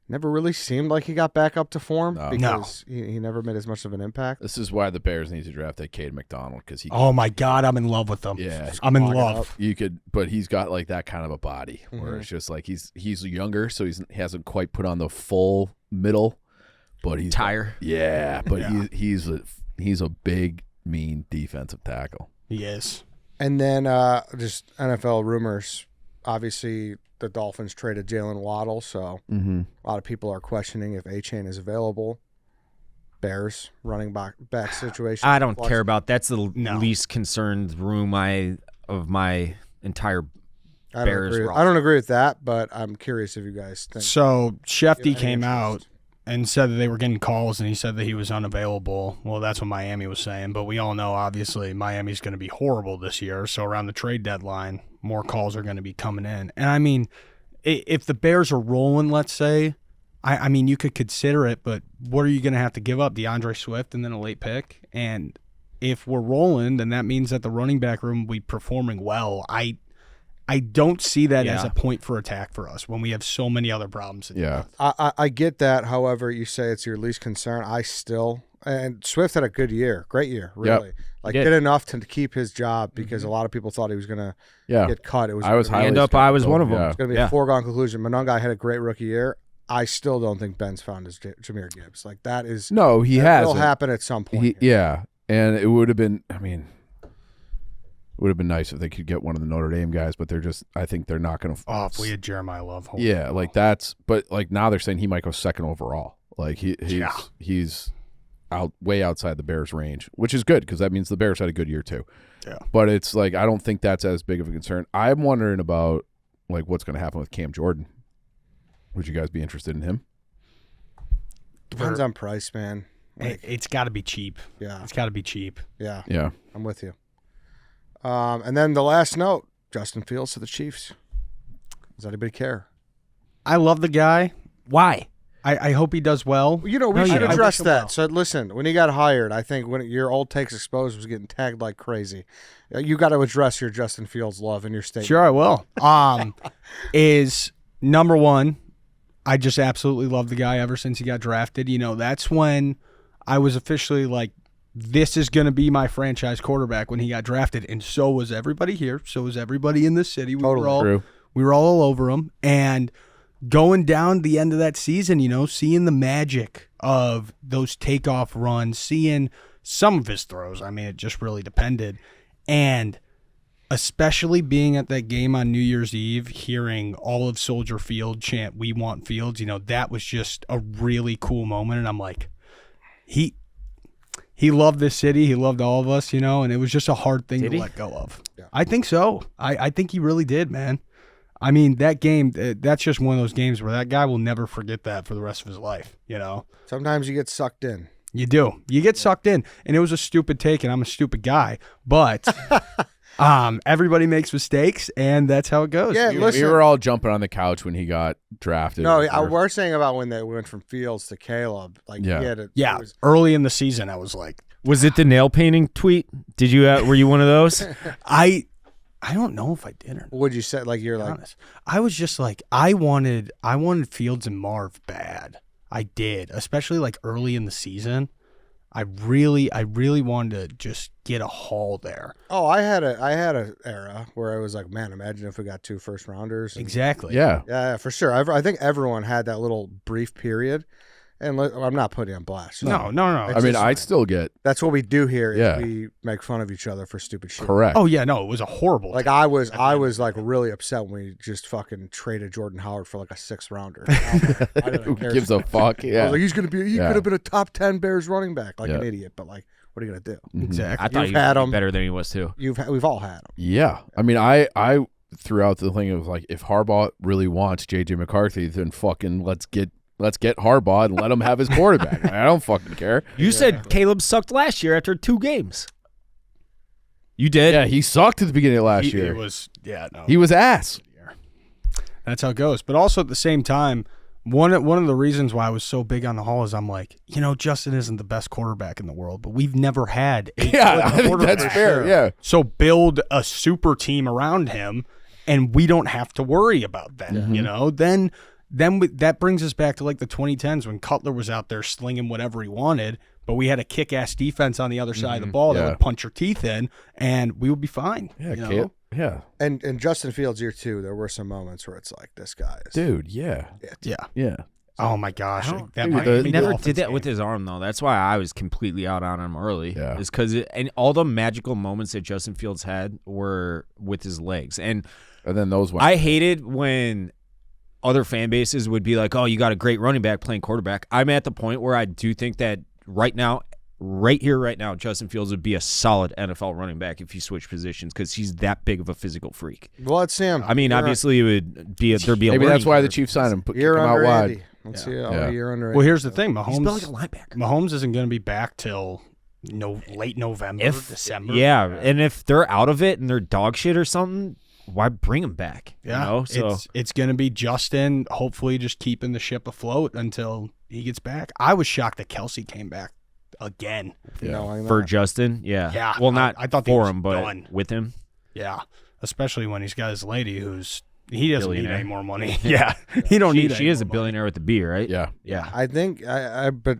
never really seemed like he got back up to form No. because he never made as much of an impact. This is why the Bears need to draft that Cade McDonald, because he. Oh, my God, I'm in love with them. Yeah. I'm in Log it love. up. You could, but he's got like that kind of a body where Mhm. it's just like he's younger, so he hasn't quite put on the full middle, but he's Tire. Yeah, but Yeah. he's a big, mean defensive tackle. He is. And then just NFL rumors. Obviously, the Dolphins traded Jalen Waddle, so Mm-hmm. a lot of people are questioning if A-Chain is available. Bears running back situation. I don't care about that's the No. least concerned room of my entire I don't Bears agree. roster. I don't agree with that, but I'm curious if you guys think. So Shefty any came out interest. and said that they were getting calls, and he said that he was unavailable. Well, that's what Miami was saying, but we all know, obviously, Miami's going to be horrible this year. So around the trade deadline, more calls are going to be coming in. And, I mean, if the Bears are rolling, let's say, I mean, you could consider it, but what are you going to have to give up? DeAndre Swift and then a late pick? And if we're rolling, then that means that the running back room will be performing well. I don't see that as a point for attack for us when we have so many other problems. Yeah. I get that. However, you say it's your least concern. And Swift had a good year, great year, really. Like did. did enough to keep his job because a lot of people thought he was going to Yeah. get cut. It was I was gonna be- highly I was one of them. Yeah. It's going to be a foregone conclusion. Monongai had a great rookie year. I still don't think Ben's found his Jahmyr Gibbs. Like that is No, he that has. will happen at some point. Yeah, and it would have been. I mean, it would have been nice if they could get one of the Notre Dame guys, but they're just. I think they're not going to. Oh, if we had Jeremiah Love. Yeah, like that's. But like now they're saying he might go second overall. Like he's out way outside the Bears' range, which is good because that means the Bears had a good year too. Yeah. But it's like I don't think that's as big of a concern. I'm wondering about like what's going to happen with Cam Jordan. Would you guys be interested in him? Depends on price, man. Like, It's got to be cheap. yeah, It's got to be cheap. yeah, Yeah. I'm with you. And then the last note: Justin Fields to the Chiefs. Does anybody care? I love the guy. Why? I hope he does well. You know, we No, should yeah. address I wish him that. well. So listen, when he got hired, I think when your old takes exposed was getting tagged like crazy. You got to address your Justin Fields love in your statement. Sure, I will. Is number one, I just absolutely love the guy ever since he got drafted. You know, that's when I was officially like, this is going to be my franchise quarterback when he got drafted. And so was everybody here. So was everybody in this city. We Totally. were all True. We were all over him. And going down the end of that season, seeing the magic of those takeoff runs, seeing some of his throws. I mean, it just really depended. And especially being at that game on New Year's Eve, hearing all of Soldier Field chant, "We want Fields," that was just a really cool moment. And I'm like, he loved this city. He loved all of us, and it was just a hard thing to let go of. Yeah. I think so. I think he really did, man. I mean, that game, that's just one of those games where that guy will never forget that for the rest of his life, Sometimes you get sucked in. You do. You get sucked in. And it was a stupid take, and I'm a stupid guy. But everybody makes mistakes, and that's how it goes. Yeah, listen. We were all jumping on the couch when he got drafted. No, we're saying about when they went from Fields to Caleb. Like, yeah. Early in the season, I was like, was it the nail painting tweet? Did you? Were you one of those? I don't know if I did or not. What'd you say? Like, you're like, honest. I was just like, I wanted Fields and Marv bad. I did, especially like early in the season. I really wanted to just get a haul there. Oh, I had a era where I was like, man, imagine if we got 2 first rounders. Exactly. Yeah, for sure. I think everyone had that little brief period. And I'm not putting on blast. No. I mean, I still get. That's what we do here. Is we make fun of each other for stupid shit. Correct. Oh yeah, no, it was a horrible. Like I was like really upset when we just fucking traded Jordan Howard for like a 6th rounder. Who gives a fuck? Yeah. I was like, he could have been a top 10 Bears running back, like an idiot. But like, what are you gonna do? Exactly. I thought you've had him better than he was too. We've all had him. Yeah. I mean, I throughout the thing, it was like, if Harbaugh really wants JJ McCarthy, then fucking let's get Harbaugh and let him have his quarterback. I don't fucking care. You said Caleb sucked last year after 2 games. You did? Yeah, he sucked at the beginning of last year. He was ass. That's how it goes. But also at the same time, one of the reasons why I was so big on the haul is I'm like, Justin isn't the best quarterback in the world, but we've never had a I think that's fair. Yeah. So build a super team around him, and we don't have to worry about that. Then that brings us back to like the 2010s when Cutler was out there slinging whatever he wanted, but we had a kick-ass defense on the other side of the ball that would punch your teeth in, and we would be fine. Yeah, yeah. And Justin Fields year 2, there were some moments where it's like, this guy is. Dude, yeah. Oh my gosh, he never did that with his arm though. That's why I was completely out on him early. Yeah, is because and all the magical moments that Justin Fields had were with his legs, and then those ones. I hated when other fan bases would be like, "Oh, you got a great running back playing quarterback." I'm at the point where I do think that right now, Justin Fields would be a solid NFL running back if he switched positions because he's that big of a physical freak. Well, it's Sam. I mean, obviously, it would be there'd be a maybe that's why the Chiefs signed him. Kick him out wide. Andy. Let's see. You're under. Well, here's the thing, Mahomes. He's built like a linebacker. Mahomes isn't going to be back till late November, December. Yeah, and if they're out of it and they're dog shit or something, why bring him back? Yeah, so it's going to be Justin, hopefully just keeping the ship afloat until he gets back. I was shocked that Kelsey came back again. For Justin, yeah. Well, not I thought for him, but with him. Yeah, especially when he's got his lady he doesn't need any more money. Yeah, he don't need. She is a billionaire with the B, right? Yeah. I think but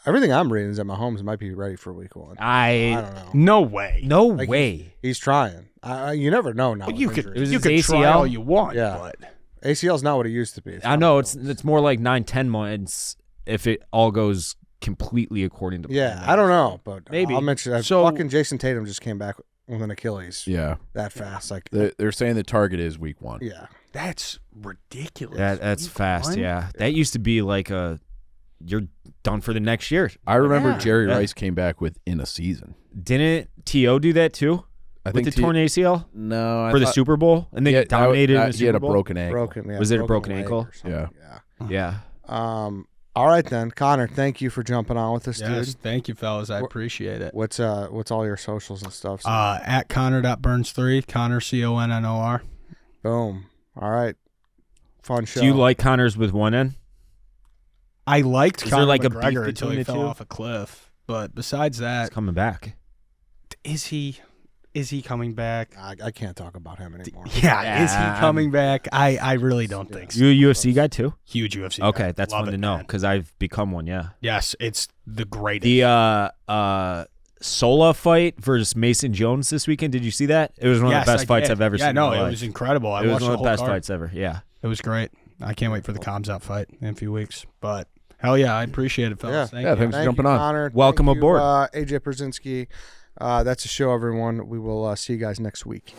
everything I'm reading is that Mahomes might be ready for week 1. I don't know. No way. No way. He's trying. You never know now. You could ACL? try all you want. Yeah. But ACL's not what it used to be. I know it's more like 9-10 months if it all goes completely according to plan. Yeah, I don't know, but maybe. I'll mention that. So, fucking Jason Tatum just came back with an Achilles. Yeah. That fast. Like they're saying the target is week 1. Yeah. That's ridiculous. That's fast, yeah. That used to be like you're done for the next year. I remember Jerry Rice came back within a season. Didn't T.O. do that too? I think with the torn ACL? No. For the Super Bowl? And they dominated in the Super Bowl? He had a broken ankle. Was it a broken ankle? Yeah. All right then, Connor. Thank you for jumping on with us, dude. Thank you, fellas. I appreciate it. What's all your socials and stuff? At Connor.Burns3, Connor CONNOR. Boom. All right. Fun show. Do you like Connors with one N? I liked Conor like McGregor a until he fell off a cliff. But besides that, he's coming back. Is he coming back? I can't talk about him anymore. Yeah, is he coming back? I really don't think so. You a UFC guy too? Huge UFC Okay, guy. that's Love fun it, to know man. because I've become one, yeah. Yes, it's the greatest. The Sola fight versus Mason Jones this weekend. Did you see that? It was one of the best fights I've ever seen. Yeah, no, in my it was life. incredible. It was one of the best fights ever. Yeah. It was great. I can't wait for the Comms Out fight in a few weeks. But hell yeah, I appreciate it, fellas. Yeah. Thank you. Thanks for jumping on. Connor. Welcome Thank you, aboard. AJ Pierzynski. That's the show, everyone. We will see you guys next week.